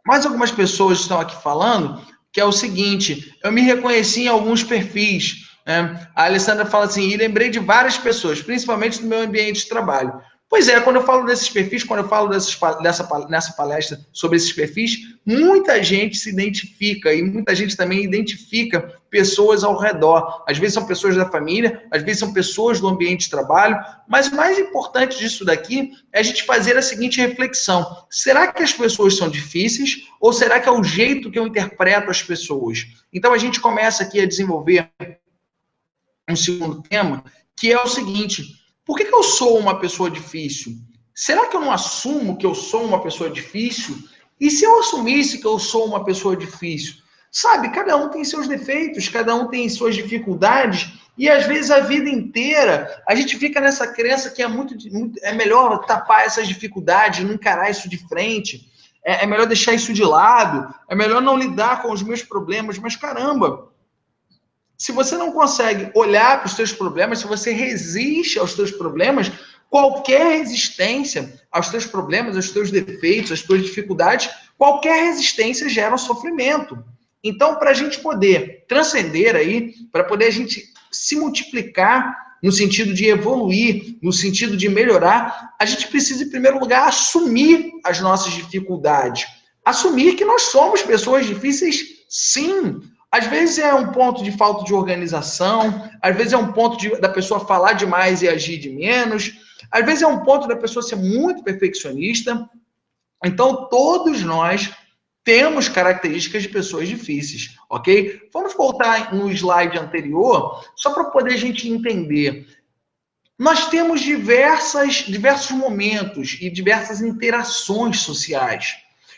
mais algumas pessoas estão aqui falando que é o seguinte, eu me reconheci em alguns perfis, né? A Alessandra fala assim, e lembrei de várias pessoas, principalmente no meu ambiente de trabalho. Pois é, quando eu falo desses perfis, quando eu falo nessa palestra sobre esses perfis, muita gente se identifica e muita gente também identifica pessoas ao redor. Às vezes são pessoas da família, às vezes são pessoas do ambiente de trabalho, mas o mais importante disso daqui é a gente fazer a seguinte reflexão. Será que as pessoas são difíceis ou será que é o jeito que eu interpreto as pessoas? Então a gente começa aqui a desenvolver um segundo tema, que é o seguinte... Por que eu sou uma pessoa difícil? Será que eu não assumo que eu sou uma pessoa difícil? E se eu assumisse que eu sou uma pessoa difícil? Sabe, cada um tem seus defeitos, cada um tem suas dificuldades, e às vezes a vida inteira a gente fica nessa crença que é melhor tapar essas dificuldades, não encarar isso de frente, é melhor deixar isso de lado, é melhor não lidar com os meus problemas, mas caramba, se você não consegue olhar para os seus problemas, se você resiste aos seus problemas, qualquer resistência aos seus problemas, aos seus defeitos, às suas dificuldades, qualquer resistência gera um sofrimento. Então, para a gente poder transcender aí, para poder a gente se multiplicar no sentido de evoluir, no sentido de melhorar, a gente precisa, em primeiro lugar, assumir as nossas dificuldades. Assumir que nós somos pessoas difíceis, sim. Às vezes é um ponto de falta de organização, às vezes é um ponto da pessoa falar demais e agir de menos, às vezes é um ponto da pessoa ser muito perfeccionista. Então, todos nós temos características de pessoas difíceis, ok? Vamos voltar no slide anterior, só para poder a gente entender. Nós temos diversos momentos e diversas interações sociais.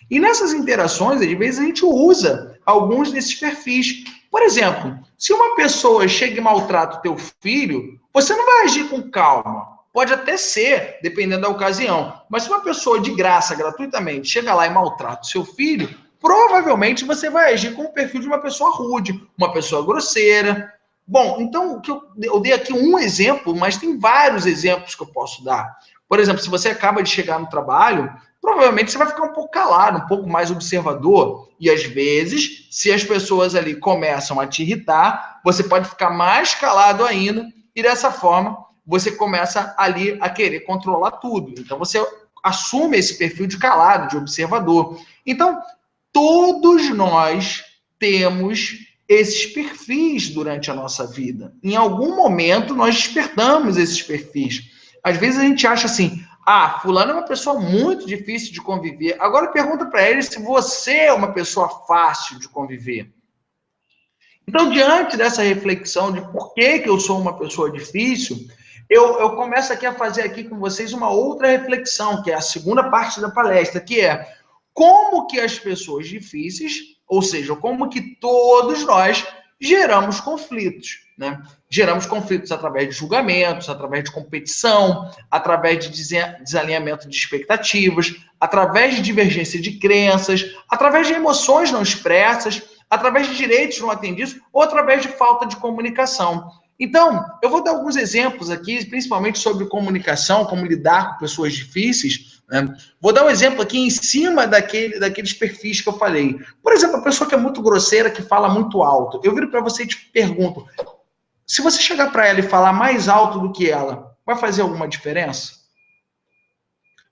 E nessas interações, às vezes, a gente usa alguns desses perfis. Por exemplo, se uma pessoa chega e maltrata o teu filho, você não vai agir com calma. Pode até ser, dependendo da ocasião. Mas se uma pessoa de graça, gratuitamente, chega lá e maltrata o seu filho, provavelmente você vai agir com o perfil de uma pessoa rude, uma pessoa grosseira. Bom, então, eu dei aqui um exemplo, mas tem vários exemplos que eu posso dar. Por exemplo, se você acaba de chegar no trabalho, provavelmente você vai ficar um pouco calado, um pouco mais observador. E às vezes, se as pessoas ali começam a te irritar, você pode ficar mais calado ainda, e dessa forma você começa ali a querer controlar tudo. Então você assume esse perfil de calado, de observador. Então, todos nós temos esses perfis durante a nossa vida. Em algum momento, nós despertamos esses perfis. Às vezes a gente acha assim, fulano é uma pessoa muito difícil de conviver. Agora pergunta para ele se você é uma pessoa fácil de conviver. Então, diante dessa reflexão de por que eu sou uma pessoa difícil, eu começo aqui a fazer aqui com vocês uma outra reflexão, que é a segunda parte da palestra, que é como que as pessoas difíceis, ou seja, como que todos nós geramos conflitos, né? Geramos conflitos através de julgamentos, através de competição, através de desalinhamento de expectativas, através de divergência de crenças, através de emoções não expressas, através de direitos não atendidos ou através de falta de comunicação. Então, eu vou dar alguns exemplos aqui, principalmente sobre comunicação, como lidar com pessoas difíceis, né? Vou dar um exemplo aqui em cima daqueles perfis que eu falei. Por exemplo, a pessoa que é muito grosseira, que fala muito alto. Eu viro para você e te pergunto, se você chegar para ela e falar mais alto do que ela, vai fazer alguma diferença?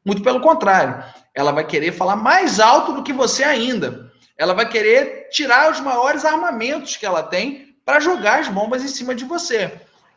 Muito pelo contrário. Ela vai querer falar mais alto do que você ainda. Ela vai querer tirar os maiores armamentos que ela tem para jogar as bombas em cima de você.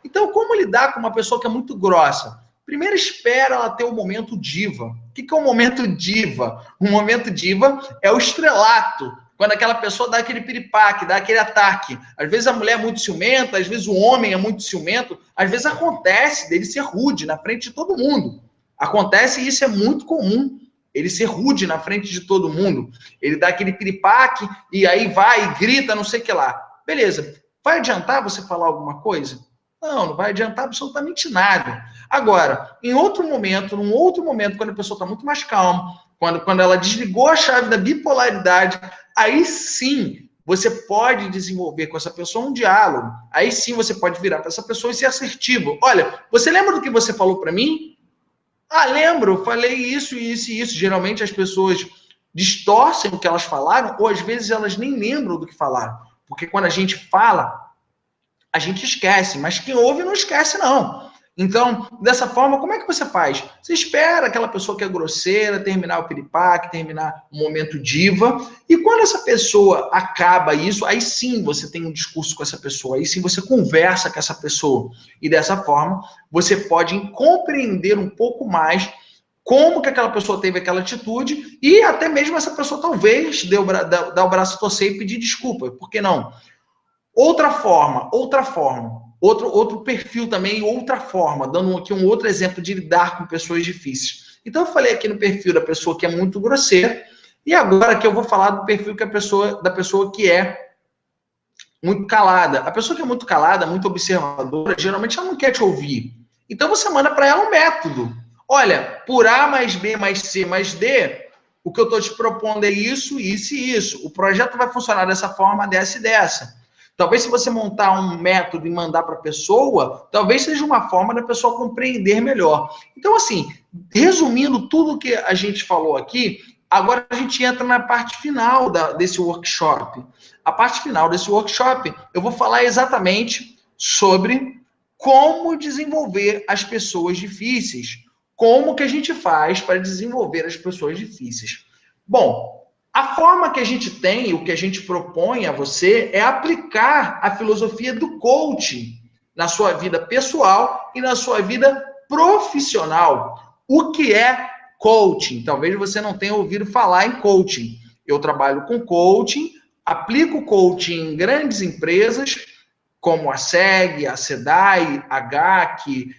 Então, como lidar com uma pessoa que é muito grossa? Primeiro, espera ela ter o momento diva. O que é o momento diva? O momento diva é o estrelato. Quando aquela pessoa dá aquele piripaque, dá aquele ataque. Às vezes a mulher é muito ciumenta, às vezes o homem é muito ciumento, às vezes acontece dele ser rude na frente de todo mundo. Acontece e isso é muito comum. Ele ser rude na frente de todo mundo. Ele dá aquele piripaque e aí vai e grita, não sei o que lá. Beleza. Vai adiantar você falar alguma coisa? Não, não vai adiantar absolutamente nada. Agora, num outro momento, quando a pessoa está muito mais calma, quando ela desligou a chave da bipolaridade, aí sim você pode desenvolver com essa pessoa um diálogo. Aí sim você pode virar para essa pessoa e ser assertivo. Olha, você lembra do que você falou para mim? Lembro, falei isso, isso e isso. Geralmente as pessoas distorcem o que elas falaram, ou às vezes elas nem lembram do que falaram. Porque quando a gente fala, a gente esquece, mas quem ouve não esquece, não. Então, dessa forma, como é que você faz? Você espera aquela pessoa que é grosseira terminar o piripaque, terminar o momento diva, e quando essa pessoa acaba isso, aí sim você tem um discurso com essa pessoa, aí sim você conversa com essa pessoa, e dessa forma você pode compreender um pouco mais como que aquela pessoa teve aquela atitude, e até mesmo essa pessoa talvez dá o braço a torcer e pedir desculpa, por que não? Outra forma, outro perfil também, outra forma, dando aqui um outro exemplo de lidar com pessoas difíceis. Então, eu falei aqui no perfil da pessoa que é muito grosseira, e agora que eu vou falar do perfil da pessoa que é muito calada. A pessoa que é muito calada, muito observadora, geralmente ela não quer te ouvir. Então, você manda para ela um método. Olha, por A mais B mais C mais D, o que eu estou te propondo é isso, isso e isso. O projeto vai funcionar dessa forma, dessa e dessa. Talvez se você montar um método e mandar para a pessoa, talvez seja uma forma da pessoa compreender melhor. Então, assim, resumindo tudo que a gente falou aqui, agora a gente entra na parte final desse workshop. A parte final desse workshop, eu vou falar exatamente sobre como desenvolver as pessoas difíceis. Como que a gente faz para desenvolver as pessoas difíceis? Bom, a forma que a gente tem, o que a gente propõe a você, é aplicar a filosofia do coaching na sua vida pessoal e na sua vida profissional. O que é coaching? Talvez você não tenha ouvido falar em coaching. Eu trabalho com coaching, aplico coaching em grandes empresas, como a SEG, a SEDAI, a GAC,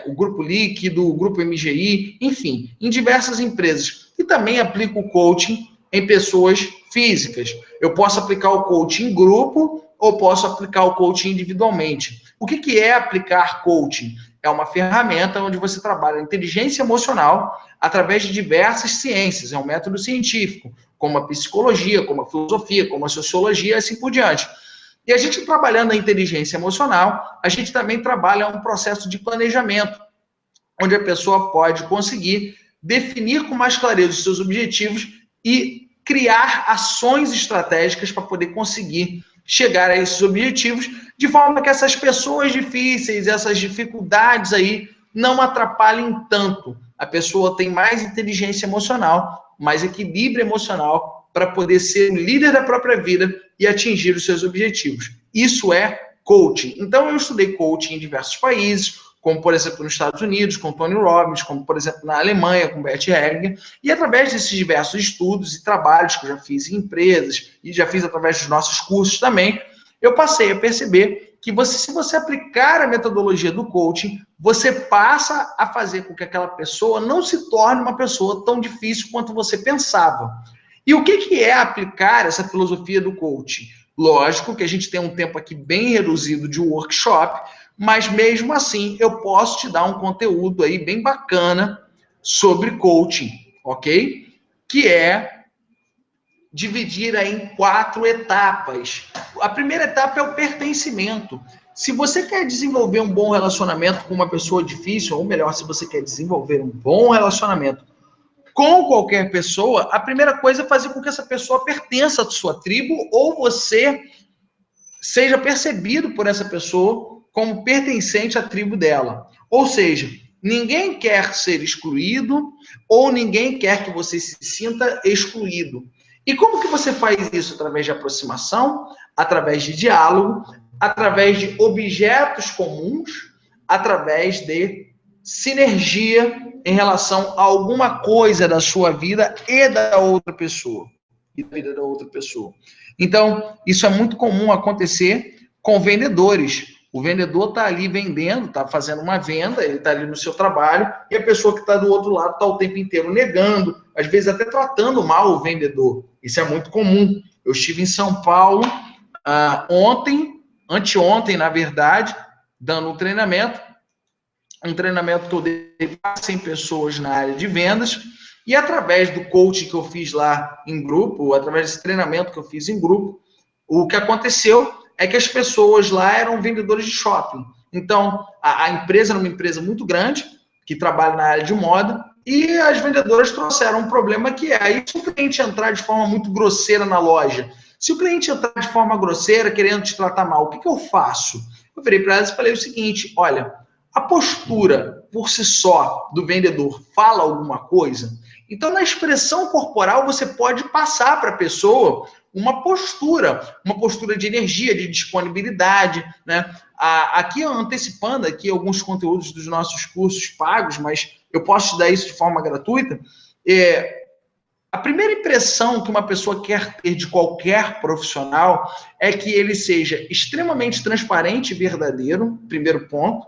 o Grupo Líquido, o Grupo MGI, enfim, em diversas empresas. E também aplico o coaching em pessoas físicas. Eu posso aplicar o coaching em grupo ou posso aplicar o coaching individualmente. O que é aplicar coaching? É uma ferramenta onde você trabalha a inteligência emocional através de diversas ciências. É um método científico, como a psicologia, como a filosofia, como a sociologia e assim por diante. E a gente trabalhando a inteligência emocional, a gente também trabalha um processo de planejamento, onde a pessoa pode conseguir definir com mais clareza os seus objetivos e criar ações estratégicas para poder conseguir chegar a esses objetivos, de forma que essas pessoas difíceis, essas dificuldades aí, não atrapalhem tanto. A pessoa tem mais inteligência emocional, mais equilíbrio emocional para poder ser o líder da própria vida e atingir os seus objetivos. Isso é coaching. Então, eu estudei coaching em diversos países, como, por exemplo, nos Estados Unidos, com Tony Robbins, como, por exemplo, na Alemanha, com Bert Hellinger, e através desses diversos estudos e trabalhos que eu já fiz em empresas, e já fiz através dos nossos cursos também, eu passei a perceber que se você aplicar a metodologia do coaching, você passa a fazer com que aquela pessoa não se torne uma pessoa tão difícil quanto você pensava. E o que é aplicar essa filosofia do coaching? Lógico que a gente tem um tempo aqui bem reduzido de workshop, mas mesmo assim eu posso te dar um conteúdo aí bem bacana sobre coaching, ok? Que é dividir aí em 4 etapas. A primeira etapa é o pertencimento. Se você quer desenvolver um bom relacionamento com uma pessoa difícil, ou melhor, se você quer desenvolver um bom relacionamento com qualquer pessoa, a primeira coisa é fazer com que essa pessoa pertença à sua tribo ou você seja percebido por essa pessoa como pertencente à tribo dela. Ou seja, ninguém quer ser excluído ou ninguém quer que você se sinta excluído. E como que você faz isso? Através de aproximação, através de diálogo, através de objetos comuns, através de sinergia em relação a alguma coisa da sua vida e da outra pessoa. E da vida da outra pessoa. Então, isso é muito comum acontecer com vendedores. O vendedor está ali vendendo, está fazendo uma venda, ele está ali no seu trabalho, e a pessoa que está do outro lado está o tempo inteiro negando, às vezes até tratando mal o vendedor. Isso é muito comum. Eu estive em São Paulo anteontem, na verdade, dando um treinamento que eu dei para 100 pessoas na área de vendas, e através do coaching que eu fiz lá em grupo, através desse treinamento que eu fiz em grupo, o que aconteceu é que as pessoas lá eram vendedores de shopping. Então, a empresa era uma empresa muito grande, que trabalha na área de moda, e as vendedoras trouxeram um problema que é, aí se o cliente entrar de forma muito grosseira na loja, se o cliente entrar de forma grosseira, querendo te tratar mal, o que eu faço? Eu virei para elas e falei o seguinte, olha, a postura por si só do vendedor fala alguma coisa? Então, na expressão corporal, você pode passar para a pessoa uma postura de energia, de disponibilidade, né? Aqui, antecipando aqui alguns conteúdos dos nossos cursos pagos, mas eu posso te dar isso de forma gratuita. A primeira impressão que uma pessoa quer ter de qualquer profissional é que ele seja extremamente transparente e verdadeiro, primeiro ponto.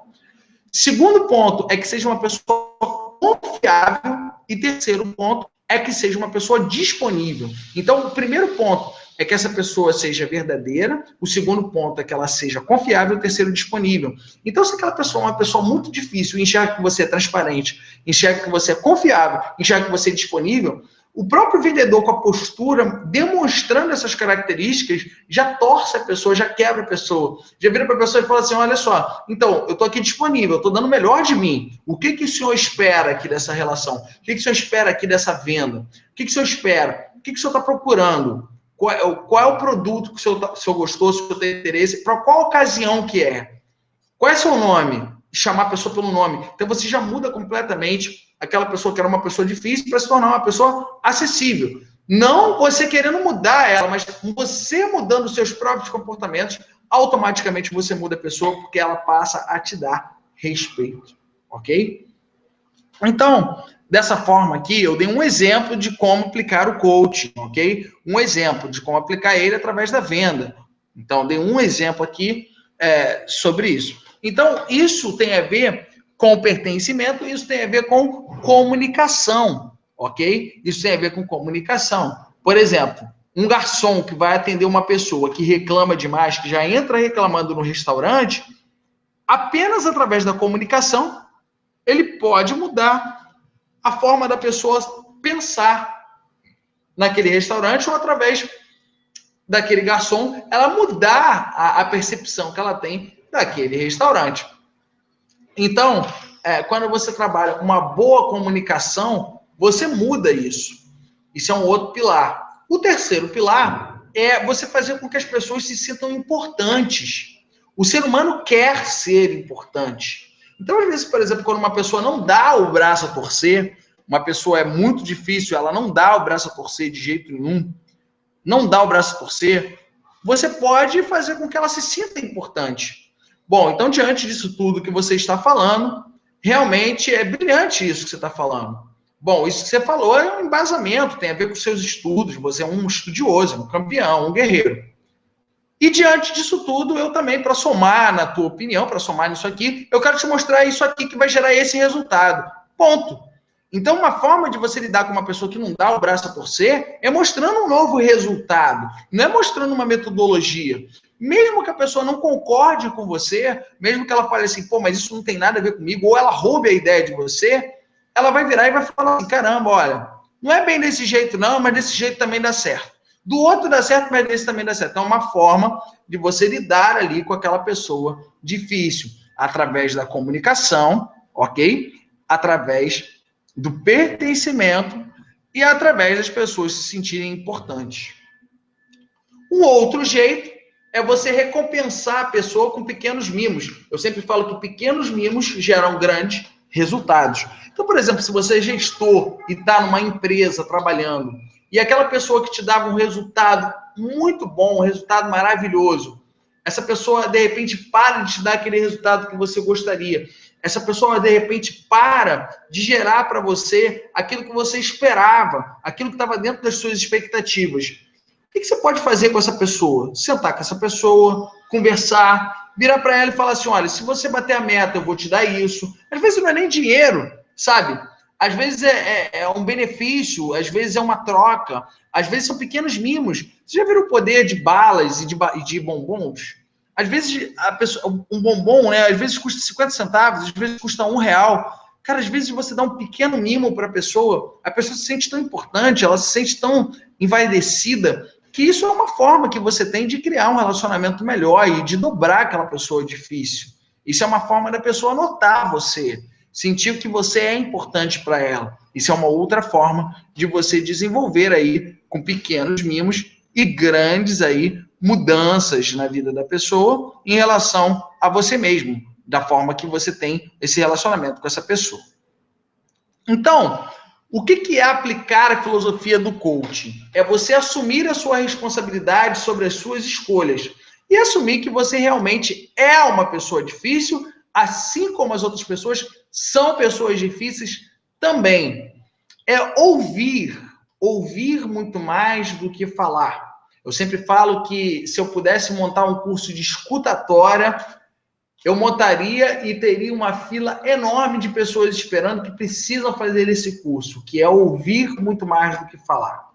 Segundo ponto é que seja uma pessoa confiável. E terceiro ponto é que seja uma pessoa disponível. Então, o primeiro ponto é que essa pessoa seja verdadeira. O segundo ponto é que ela seja confiável. O terceiro, disponível. Então, se aquela pessoa é uma pessoa muito difícil, enxerga que você é transparente, enxerga que você é confiável, enxerga que você é disponível, o próprio vendedor com a postura, demonstrando essas características, já torce a pessoa, já quebra a pessoa. Já vira para a pessoa e fala assim, olha só, então, eu estou aqui disponível, eu estou dando o melhor de mim. O que o senhor espera aqui dessa relação? O que o senhor espera aqui dessa venda? O que o senhor espera? O que o senhor está procurando? Qual é o produto que o senhor gostou, se o senhor tem interesse? Para qual ocasião que é? Qual é o seu nome? Chamar a pessoa pelo nome. Então, você já muda completamente aquela pessoa que era uma pessoa difícil para se tornar uma pessoa acessível. Não você querendo mudar ela, mas você mudando os seus próprios comportamentos, automaticamente você muda a pessoa porque ela passa a te dar respeito, ok? Então, dessa forma aqui, eu dei um exemplo de como aplicar o coaching, ok? Um exemplo de como aplicar ele através da venda. Então, dei um exemplo aqui sobre isso. Então, isso tem a ver com pertencimento, isso tem a ver com comunicação, ok? Isso tem a ver com comunicação. Por exemplo, um garçom que vai atender uma pessoa que reclama demais, que já entra reclamando no restaurante, apenas através da comunicação, ele pode mudar a forma da pessoa pensar naquele restaurante ou através daquele garçom, ela mudar a percepção que ela tem daquele restaurante. Então, quando você trabalha com uma boa comunicação, você muda isso. Isso é um outro pilar. O terceiro pilar é você fazer com que as pessoas se sintam importantes. O ser humano quer ser importante. Então, às vezes, por exemplo, quando uma pessoa não dá o braço a torcer, uma pessoa é muito difícil, ela não dá o braço a torcer de jeito nenhum, não dá o braço a torcer, você pode fazer com que ela se sinta importante. Bom, então, diante disso tudo que você está falando, realmente é brilhante isso que você está falando. Bom, isso que você falou é um embasamento, tem a ver com seus estudos, você é um estudioso, um campeão, um guerreiro. E diante disso tudo, eu também, para somar na tua opinião, para somar nisso aqui, eu quero te mostrar isso aqui que vai gerar esse resultado. Ponto. Então, uma forma de você lidar com uma pessoa que não dá o braço a torcer é mostrando um novo resultado, não é mostrando uma metodologia. Mesmo que a pessoa não concorde com você, mesmo que ela fale assim, pô, mas isso não tem nada a ver comigo, ou ela roube a ideia de você, ela vai virar e vai falar assim, caramba, olha, não é bem desse jeito não, mas desse jeito também dá certo. Do outro dá certo, mas desse também dá certo. Então, é uma forma de você lidar ali com aquela pessoa difícil, através da comunicação, ok? Através do pertencimento e através das pessoas se sentirem importantes. Um outro jeito é você recompensar a pessoa com pequenos mimos. Eu sempre falo que pequenos mimos geram grandes resultados. Então, por exemplo, se você é gestor e está numa empresa trabalhando e aquela pessoa que te dava um resultado muito bom, um resultado maravilhoso, essa pessoa, de repente, para de te dar aquele resultado que você gostaria. Essa pessoa, de repente, para de gerar para você aquilo que você esperava, aquilo que estava dentro das suas expectativas. O que você pode fazer com essa pessoa? Sentar com essa pessoa, conversar, virar para ela e falar assim, olha, se você bater a meta, eu vou te dar isso. Às vezes não é nem dinheiro, sabe? Às vezes é um benefício, às vezes é uma troca, às vezes são pequenos mimos. Você já viu o poder de balas e de bombons? Às vezes, um bombom, né? Às vezes custa 50 centavos, às vezes custa R$1. Cara, às vezes você dá um pequeno mimo para a pessoa se sente tão importante, ela se sente tão envaidecida, que isso é uma forma que você tem de criar um relacionamento melhor e de dobrar aquela pessoa difícil. Isso é uma forma da pessoa notar você, sentir que você é importante para ela. Isso é uma outra forma de você desenvolver aí, com pequenos mimos e grandes aí, mudanças na vida da pessoa em relação a você mesmo, da forma que você tem esse relacionamento com essa pessoa. Então, o que é aplicar a filosofia do coaching? É você assumir a sua responsabilidade sobre as suas escolhas e assumir que você realmente é uma pessoa difícil, assim como as outras pessoas são pessoas difíceis também. É ouvir muito mais do que falar. Eu sempre falo que se eu pudesse montar um curso de escutatória, eu montaria e teria uma fila enorme de pessoas esperando que precisam fazer esse curso, que é ouvir muito mais do que falar.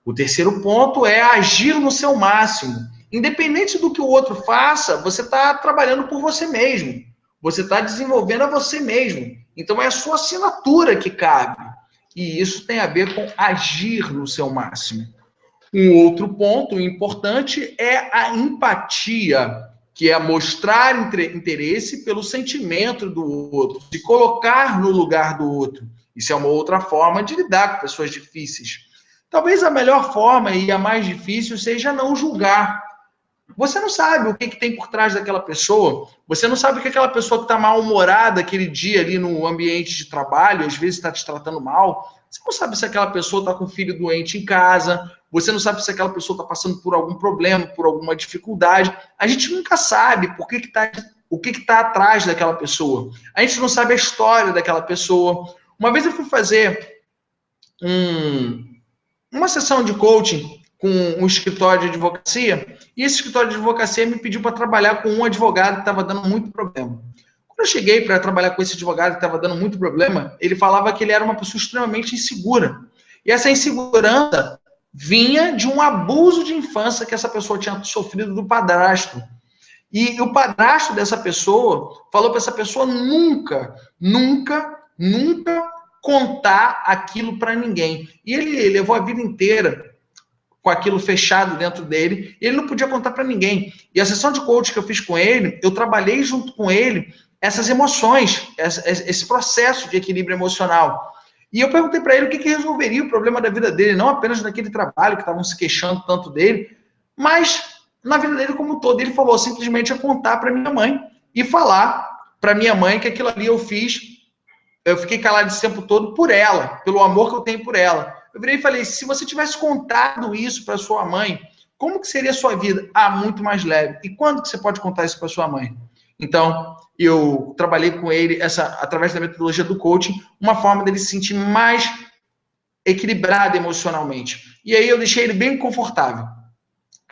O terceiro ponto é agir no seu máximo. Independente do que o outro faça, você está trabalhando por você mesmo. Você está desenvolvendo a você mesmo. Então, é a sua assinatura que cabe. E isso tem a ver com agir no seu máximo. Um outro ponto importante é a empatia, que é mostrar interesse pelo sentimento do outro, se colocar no lugar do outro. Isso é uma outra forma de lidar com pessoas difíceis. Talvez a melhor forma e a mais difícil seja não julgar. Você não sabe o que tem por trás daquela pessoa, você não sabe o que aquela pessoa que está mal-humorada aquele dia ali no ambiente de trabalho, às vezes está te tratando mal, você não sabe se aquela pessoa está com um filho doente em casa, você não sabe se aquela pessoa está passando por algum problema, por alguma dificuldade. A gente nunca sabe o que está atrás daquela pessoa. A gente não sabe a história daquela pessoa. Uma vez eu fui fazer uma sessão de coaching com um escritório de advocacia, e esse escritório de advocacia me pediu para trabalhar com um advogado que estava dando muito problema. Quando eu cheguei para trabalhar com esse advogado que estava dando muito problema, ele falava que ele era uma pessoa extremamente insegura. E essa insegurança vinha de um abuso de infância que essa pessoa tinha sofrido do padrasto. E o padrasto dessa pessoa falou para essa pessoa nunca contar aquilo para ninguém. E ele levou a vida inteira com aquilo fechado dentro dele, e ele não podia contar para ninguém. E a sessão de coaching que eu fiz com ele, eu trabalhei junto com ele essas emoções, esse processo de equilíbrio emocional. E eu perguntei para ele o que resolveria o problema da vida dele, não apenas daquele trabalho que estavam se queixando tanto dele, mas na vida dele como um todo. Ele falou simplesmente a contar para minha mãe e falar para minha mãe que aquilo ali eu fiz, eu fiquei calado esse tempo todo por ela, pelo amor que eu tenho por ela. Eu virei e falei, se você tivesse contado isso para sua mãe, como que seria a sua vida? Ah, muito mais leve. E quando que você pode contar isso para sua mãe? Então, eu trabalhei com ele, através da metodologia do coaching, uma forma dele se sentir mais equilibrado emocionalmente. E aí eu deixei ele bem confortável,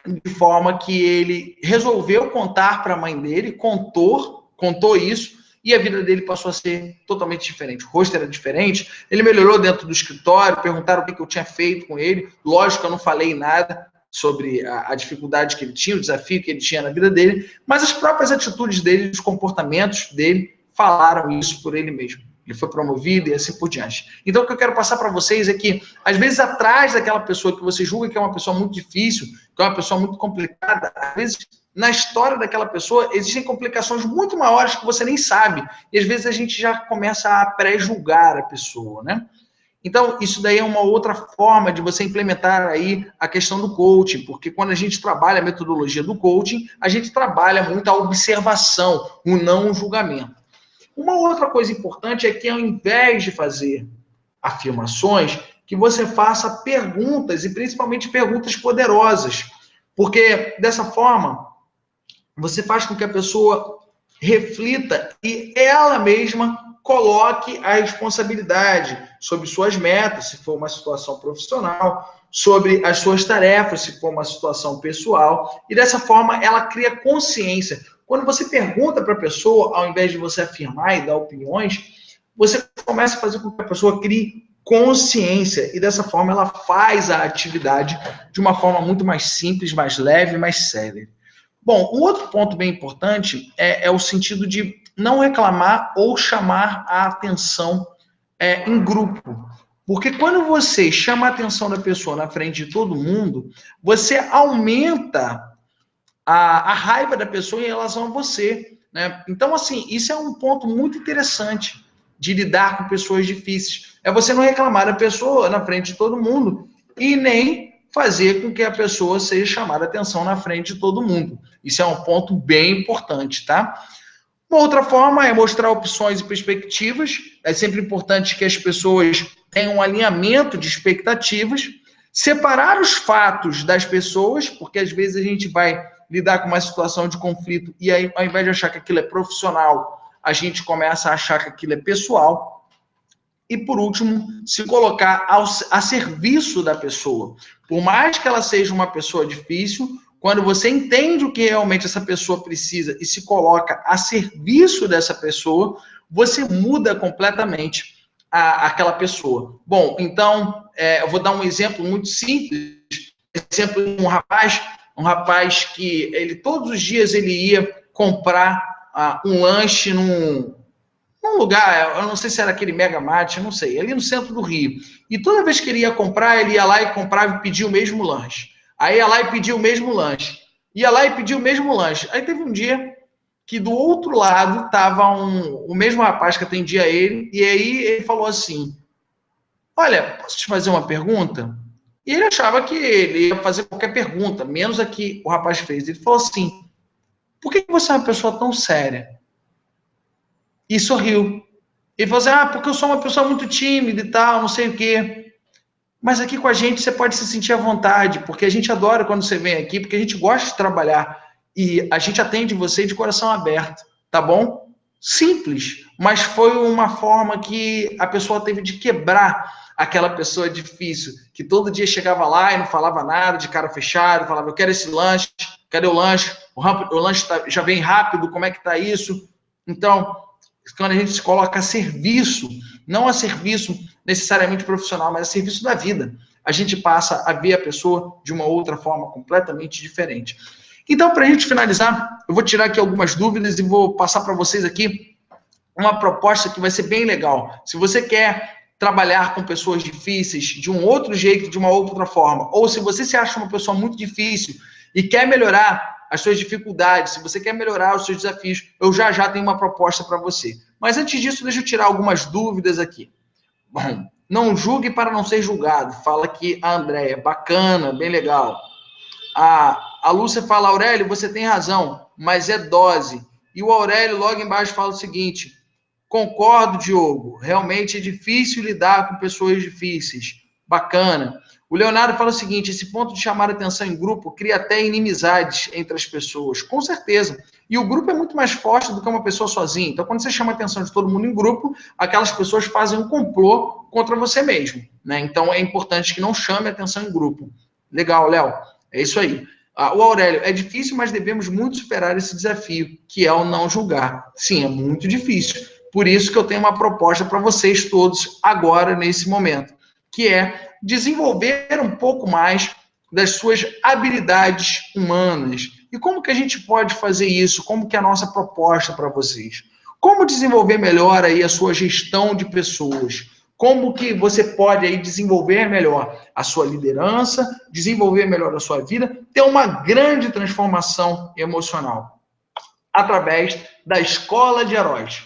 de forma que ele resolveu contar para a mãe dele, contou isso, e a vida dele passou a ser totalmente diferente. O rosto era diferente, ele melhorou dentro do escritório, perguntaram o que eu tinha feito com ele. Lógico que eu não falei nada sobre a dificuldade que ele tinha, o desafio que ele tinha na vida dele, mas as próprias atitudes dele, os comportamentos dele, falaram isso por ele mesmo. Ele foi promovido e assim por diante. Então, o que eu quero passar para vocês é que, às vezes, atrás daquela pessoa que você julga que é uma pessoa muito difícil, que é uma pessoa muito complicada, às vezes, na história daquela pessoa, existem complicações muito maiores que você nem sabe. E, às vezes, a gente já começa a pré-julgar a pessoa, né? Então, isso daí é uma outra forma de você implementar aí a questão do coaching, porque quando a gente trabalha a metodologia do coaching, a gente trabalha muito a observação, o não julgamento. Uma outra coisa importante é que, ao invés de fazer afirmações, que você faça perguntas, e principalmente perguntas poderosas, porque dessa forma, você faz com que a pessoa reflita e ela mesma coloque a responsabilidade sobre suas metas, se for uma situação profissional, sobre as suas tarefas, se for uma situação pessoal, e dessa forma ela cria consciência. Quando você pergunta para a pessoa, ao invés de você afirmar e dar opiniões, você começa a fazer com que a pessoa crie consciência, e dessa forma ela faz a atividade de uma forma muito mais simples, mais leve, mais séria. Bom, um outro ponto bem importante é o sentido de não reclamar ou chamar a atenção em grupo. Porque quando você chama a atenção da pessoa na frente de todo mundo, você aumenta a raiva da pessoa em relação a você, né? Então, assim, isso é um ponto muito interessante de lidar com pessoas difíceis. É você não reclamar da pessoa na frente de todo mundo e nem fazer com que a pessoa seja chamada a atenção na frente de todo mundo. Isso é um ponto bem importante, tá? Uma outra forma é mostrar opções e perspectivas. É sempre importante que as pessoas tenham um alinhamento de expectativas, separar os fatos das pessoas, porque às vezes a gente vai lidar com uma situação de conflito e aí, ao invés de achar que aquilo é profissional, a gente começa a achar que aquilo é pessoal. E, por último, se colocar a serviço da pessoa. Por mais que ela seja uma pessoa difícil, quando você entende o que realmente essa pessoa precisa e se coloca a serviço dessa pessoa, você muda completamente aquela pessoa. Bom, então, eu vou dar um exemplo muito simples. Exemplo de um rapaz que ele todos os dias ele ia comprar um lanche num lugar, eu não sei se era aquele Mega Mart, eu não sei, ali no centro do Rio. E toda vez que ele ia comprar, ele ia lá e comprava e pedia o mesmo lanche. Aí ia lá e pedia o mesmo lanche. Ia lá e pedia o mesmo lanche. Aí teve um dia que do outro lado estava o mesmo rapaz que atendia ele, e aí ele falou assim, olha, posso te fazer uma pergunta? E ele achava que ele ia fazer qualquer pergunta, menos a que o rapaz fez. Ele falou assim, por que você é uma pessoa tão séria? E sorriu. Ele falou assim, porque eu sou uma pessoa muito tímida e tal, não sei o quê. Mas aqui com a gente você pode se sentir à vontade, porque a gente adora quando você vem aqui, porque a gente gosta de trabalhar e a gente atende você de coração aberto, tá bom? Simples, mas foi uma forma que a pessoa teve de quebrar aquela pessoa difícil, que todo dia chegava lá e não falava nada, de cara fechada, falava, eu quero esse lanche, cadê o lanche? O lanche já vem rápido, como é que tá isso? Então, quando a gente se coloca a serviço, não a serviço necessariamente profissional, mas a serviço da vida, a gente passa a ver a pessoa de uma outra forma completamente diferente. Então, para a gente finalizar, eu vou tirar aqui algumas dúvidas e vou passar para vocês aqui uma proposta que vai ser bem legal. Se você quer trabalhar com pessoas difíceis de um outro jeito, de uma outra forma, ou se você se acha uma pessoa muito difícil e quer melhorar as suas dificuldades, se você quer melhorar os seus desafios, eu já tenho uma proposta para você. Mas antes disso, deixa eu tirar algumas dúvidas aqui. Bom, Não julgue para não ser julgado. Fala aqui a Andréia. Bacana, bem legal. A Lúcia fala, Aurélio, você tem razão, mas é dose. E o Aurélio logo embaixo fala o seguinte, concordo, Diogo, realmente é difícil lidar com pessoas difíceis. Bacana. O Leonardo fala o seguinte, esse ponto de chamar atenção em grupo cria até inimizades entre as pessoas. Com certeza. E o grupo é muito mais forte do que uma pessoa sozinha. Então, quando você chama a atenção de todo mundo em grupo, aquelas pessoas fazem um complô contra você mesmo, né? Então, é importante que não chame a atenção em grupo. Legal, Léo. É isso aí. O Aurélio, é difícil, mas devemos muito superar esse desafio, que é o não julgar. Sim, é muito difícil. Por isso que eu tenho uma proposta para vocês todos agora, nesse momento, que é desenvolver um pouco mais das suas habilidades humanas. E como que a gente pode fazer isso? Como que é a nossa proposta para vocês? Como desenvolver melhor aí a sua gestão de pessoas? Como que você pode aí desenvolver melhor a sua liderança, desenvolver melhor a sua vida, ter uma grande transformação emocional através da Escola de Heróis.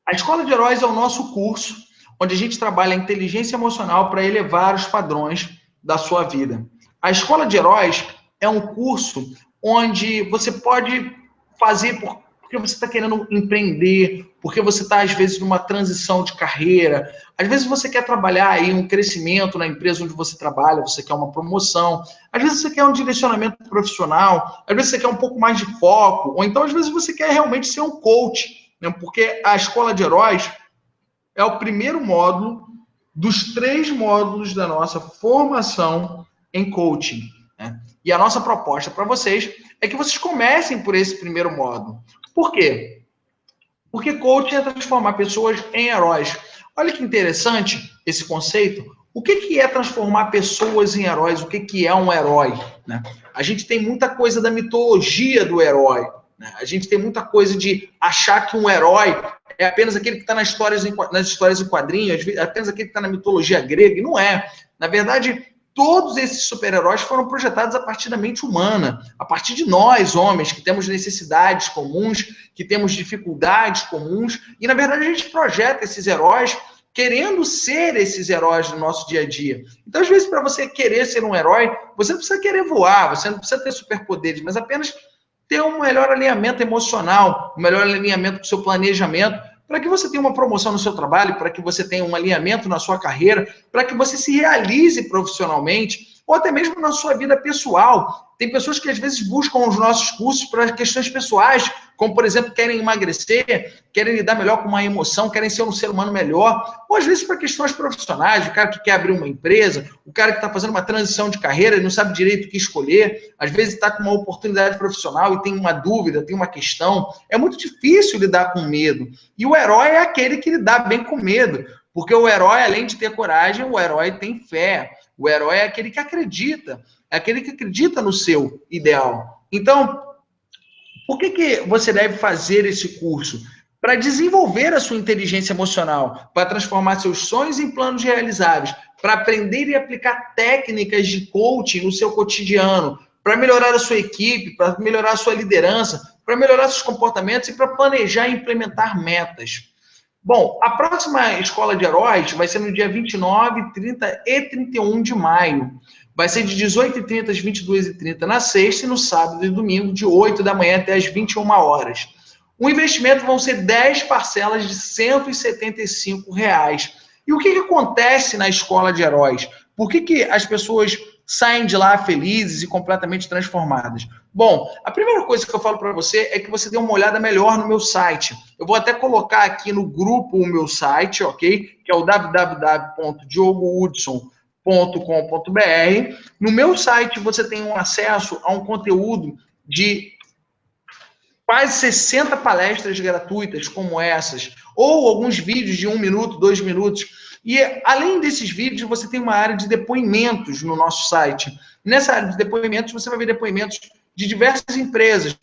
A Escola de Heróis é o nosso curso onde a gente trabalha a inteligência emocional para elevar os padrões da sua vida. A Escola de Heróis é um curso onde você pode fazer porque você está querendo empreender, porque você está, às vezes, numa transição de carreira, às vezes você quer trabalhar aí um crescimento na empresa onde você trabalha, você quer uma promoção, às vezes você quer um direcionamento profissional, às vezes você quer um pouco mais de foco, ou então, às vezes, você quer realmente ser um coach, né? Porque a Escola de Heróis é o primeiro módulo dos 3 módulos da nossa formação em coaching, né? E a nossa proposta para vocês é que vocês comecem por esse primeiro módulo. Por quê? Porque coaching é transformar pessoas em heróis. Olha que interessante esse conceito. O que é transformar pessoas em heróis? O que é um herói, né? A gente tem muita coisa da mitologia do herói, né? A gente tem muita coisa de achar que um herói é apenas aquele que está nas histórias em quadrinhos, apenas aquele que está na mitologia grega, e não é. Na verdade, todos esses super-heróis foram projetados a partir da mente humana, a partir de nós, homens, que temos necessidades comuns, que temos dificuldades comuns, e, na verdade, a gente projeta esses heróis querendo ser esses heróis do nosso dia a dia. Então, às vezes, para você querer ser um herói, você não precisa querer voar, você não precisa ter superpoderes, mas apenas ter um melhor alinhamento emocional, um melhor alinhamento com o seu planejamento, para que você tenha uma promoção no seu trabalho, para que você tenha um alinhamento na sua carreira, para que você se realize profissionalmente, ou até mesmo na sua vida pessoal. Tem pessoas que às vezes buscam os nossos cursos para questões pessoais, como, por exemplo, querem emagrecer, querem lidar melhor com uma emoção, querem ser um ser humano melhor, ou às vezes para questões profissionais, o cara que quer abrir uma empresa, o cara que está fazendo uma transição de carreira e não sabe direito o que escolher, às vezes está com uma oportunidade profissional e tem uma dúvida, tem uma questão. É muito difícil lidar com medo. E o herói é aquele que lida bem com medo, porque o herói, além de ter coragem, o herói tem fé. O herói é aquele que acredita, é aquele que acredita no seu ideal. Então, por que você deve fazer esse curso? Para desenvolver a sua inteligência emocional, para transformar seus sonhos em planos realizáveis, para aprender e aplicar técnicas de coaching no seu cotidiano, para melhorar a sua equipe, para melhorar a sua liderança, para melhorar seus comportamentos e para planejar e implementar metas. Bom, a próxima Escola de Heróis vai ser no dia 29, 30 e 31 de maio. Vai ser de 18h30 às 22h30 na sexta e no sábado e domingo, de 8 da manhã até às 21 horas. O investimento vão ser 10 parcelas de R$ 175. E o que acontece na Escola de Heróis? Por que as pessoas saem de lá felizes e completamente transformadas? Bom, a primeira coisa que eu falo para você é que você dê uma olhada melhor no meu site. Eu vou até colocar aqui no grupo o meu site, ok? Que é o www.diogohudson.com.br. No meu site você tem um acesso a um conteúdo de quase 60 palestras gratuitas como essas, ou alguns vídeos de 1 minuto, 2 minutos. E além desses vídeos, você tem uma área de depoimentos no nosso site. Nessa área de depoimentos, você vai ver depoimentos de diversas empresas,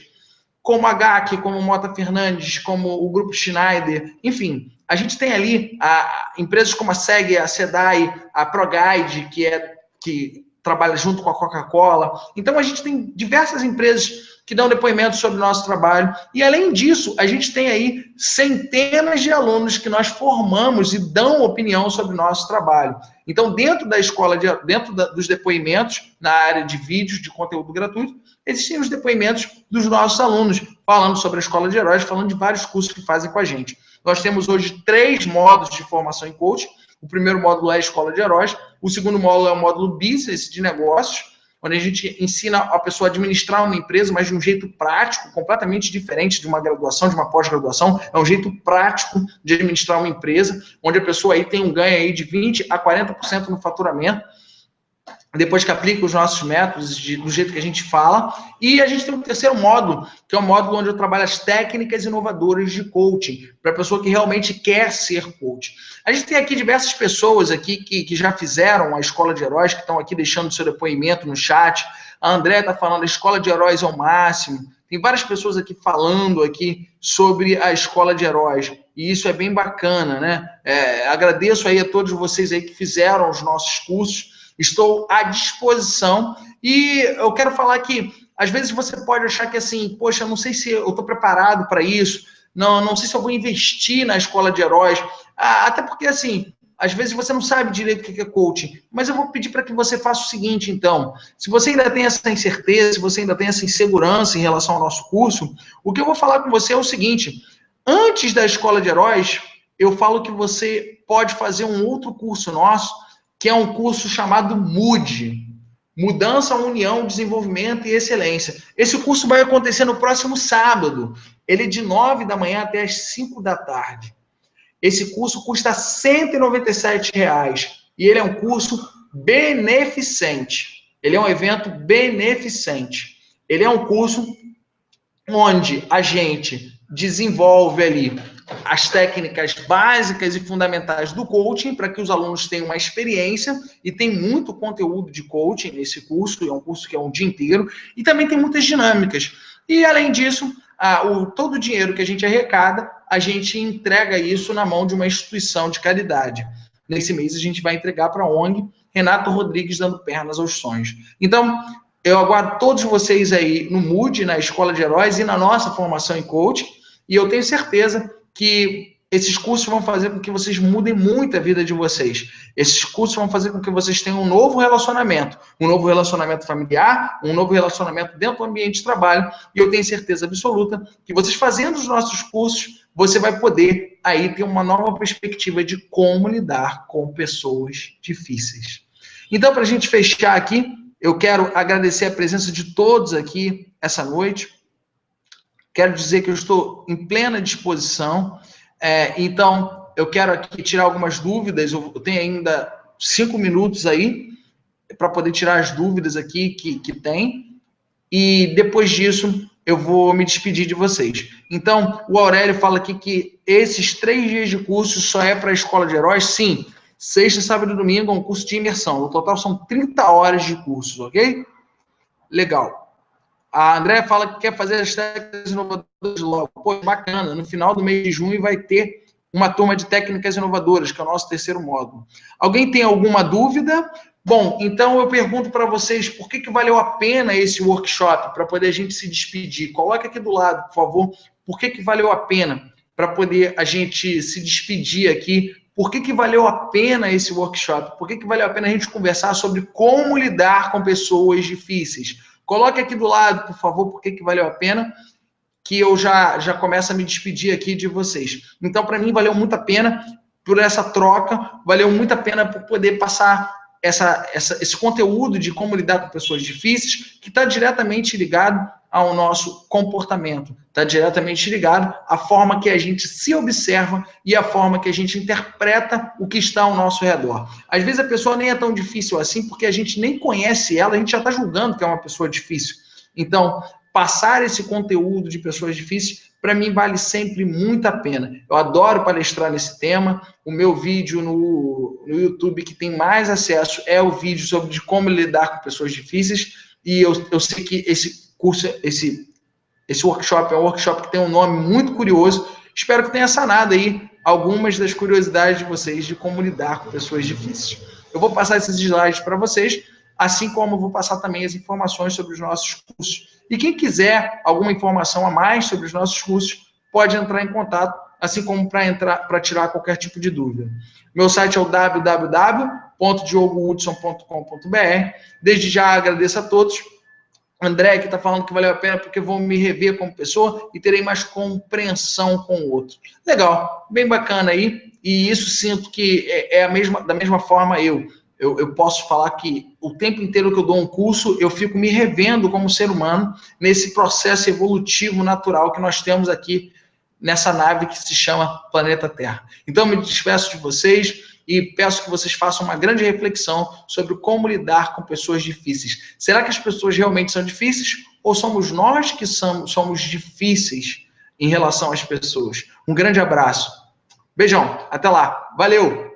como a GAC, como Mota Fernandes, como o Grupo Schneider, enfim. A gente tem ali empresas como a SEG, a SEDAI, a ProGuide, que trabalha junto com a Coca-Cola. Então, a gente tem diversas empresas que dão depoimentos sobre o nosso trabalho. E, além disso, a gente tem aí centenas de alunos que nós formamos e dão opinião sobre o nosso trabalho. Então, dentro da escola, dos depoimentos, na área de vídeos, de conteúdo gratuito, existem os depoimentos dos nossos alunos, falando sobre a Escola de Heróis, falando de vários cursos que fazem com a gente. Nós temos hoje 3 módulos de formação em coaching. O primeiro módulo é a Escola de Heróis. O segundo módulo é o módulo Business de Negócios, onde a gente ensina a pessoa a administrar uma empresa, mas de um jeito prático, completamente diferente de uma graduação, de uma pós-graduação. É um jeito prático de administrar uma empresa, onde a pessoa aí tem um ganho aí de 20% a 40% no faturamento, depois que aplica os nossos métodos do jeito que a gente fala. E a gente tem um terceiro módulo, que é o módulo onde eu trabalho as técnicas inovadoras de coaching, para a pessoa que realmente quer ser coach. A gente tem aqui diversas pessoas aqui que já fizeram a Escola de Heróis, que estão aqui deixando seu depoimento no chat. A André está falando, a Escola de Heróis é o máximo. Tem várias pessoas aqui falando aqui sobre a Escola de Heróis. E isso é bem bacana, né? Agradeço aí a todos vocês aí que fizeram os nossos cursos. Estou à disposição e eu quero falar que, às vezes, você pode achar que, assim, poxa, eu não sei se eu estou preparado para isso, não sei se eu vou investir na Escola de Heróis, até porque, assim, às vezes você não sabe direito o que é coaching, mas eu vou pedir para que você faça o seguinte, então, se você ainda tem essa incerteza, se você ainda tem essa insegurança em relação ao nosso curso, o que eu vou falar com você é o seguinte, antes da Escola de Heróis, eu falo que você pode fazer um outro curso nosso, que é um curso chamado MUD, Mudança, União, Desenvolvimento e Excelência. Esse curso vai acontecer no próximo sábado. Ele é de 9 da manhã até as 5 da tarde. Esse curso custa R$ 197 e ele é um curso beneficente. Ele é um evento beneficente. Ele é um curso onde a gente desenvolve ali as técnicas básicas e fundamentais do coaching para que os alunos tenham uma experiência e tem muito conteúdo de coaching nesse curso, é um curso que é um dia inteiro, e também tem muitas dinâmicas. E, além disso, todo o dinheiro que a gente arrecada, a gente entrega isso na mão de uma instituição de caridade. Nesse mês, a gente vai entregar para a ONG Renato Rodrigues Dando Pernas aos Sonhos. Então, eu aguardo todos vocês aí no MUD, na Escola de Heróis e na nossa formação em coaching, e eu tenho certeza que esses cursos vão fazer com que vocês mudem muito a vida de vocês. Esses cursos vão fazer com que vocês tenham um novo relacionamento familiar, um novo relacionamento dentro do ambiente de trabalho, e eu tenho certeza absoluta que vocês fazendo os nossos cursos, você vai poder aí ter uma nova perspectiva de como lidar com pessoas difíceis. Então, para a gente fechar aqui, eu quero agradecer a presença de todos aqui essa noite. Quero dizer que eu estou em plena disposição. Então, eu quero aqui tirar algumas dúvidas. Eu tenho ainda 5 minutos aí para poder tirar as dúvidas aqui que tem. E depois disso, eu vou me despedir de vocês. Então, o Aurélio fala aqui que esses 3 dias de curso só é para a Escola de Heróis? Sim. Sexta, sábado e domingo é um curso de imersão. No total, são 30 horas de curso, ok? Legal. A André fala que quer fazer as técnicas inovadoras logo. Pô, bacana. No final do mês de junho vai ter uma turma de técnicas inovadoras, que é o nosso terceiro módulo. Alguém tem alguma dúvida? Bom, então eu pergunto para vocês por que valeu a pena esse workshop, para poder a gente se despedir. Coloque aqui do lado, por favor, por que valeu a pena, para poder a gente se despedir aqui. Por que valeu a pena esse workshop? Por que valeu a pena a gente conversar sobre como lidar com pessoas difíceis? Coloque aqui do lado, por favor, por que valeu a pena, que eu já começo a me despedir aqui de vocês. Então, para mim, valeu muito a pena por essa troca, valeu muito a pena por poder passar esse conteúdo de como lidar com pessoas difíceis, que está diretamente ligado ao nosso comportamento, está diretamente ligado à forma que a gente se observa e à forma que a gente interpreta o que está ao nosso redor. Às vezes a pessoa nem é tão difícil assim, porque a gente nem conhece ela, a gente já está julgando que é uma pessoa difícil. Então, passar esse conteúdo de pessoas difíceis, para mim, vale sempre muito a pena. Eu adoro palestrar nesse tema. O meu vídeo no YouTube que tem mais acesso é o vídeo sobre como lidar com pessoas difíceis, e eu sei que esse curso, esse workshop é um workshop que tem um nome muito curioso. Espero que tenha sanado aí algumas das curiosidades de vocês de como lidar com pessoas difíceis. Eu vou passar esses slides para vocês. assim como eu vou passar também as informações sobre os nossos cursos. E quem quiser alguma informação a mais sobre os nossos cursos, pode entrar em contato, assim como para tirar qualquer tipo de dúvida. Meu site é o www.diogohudson.com.br. Desde já agradeço a todos. André, que está falando que valeu a pena porque vou me rever como pessoa e terei mais compreensão com o outro. Legal, bem bacana aí. E isso sinto que da mesma forma eu posso falar que o tempo inteiro que eu dou um curso, eu fico me revendo como ser humano nesse processo evolutivo natural que nós temos aqui nessa nave que se chama Planeta Terra. Então, me despeço de vocês e peço que vocês façam uma grande reflexão sobre como lidar com pessoas difíceis. Será que as pessoas realmente são difíceis ou somos nós que somos difíceis em relação às pessoas? Um grande abraço. Beijão. Até lá. Valeu!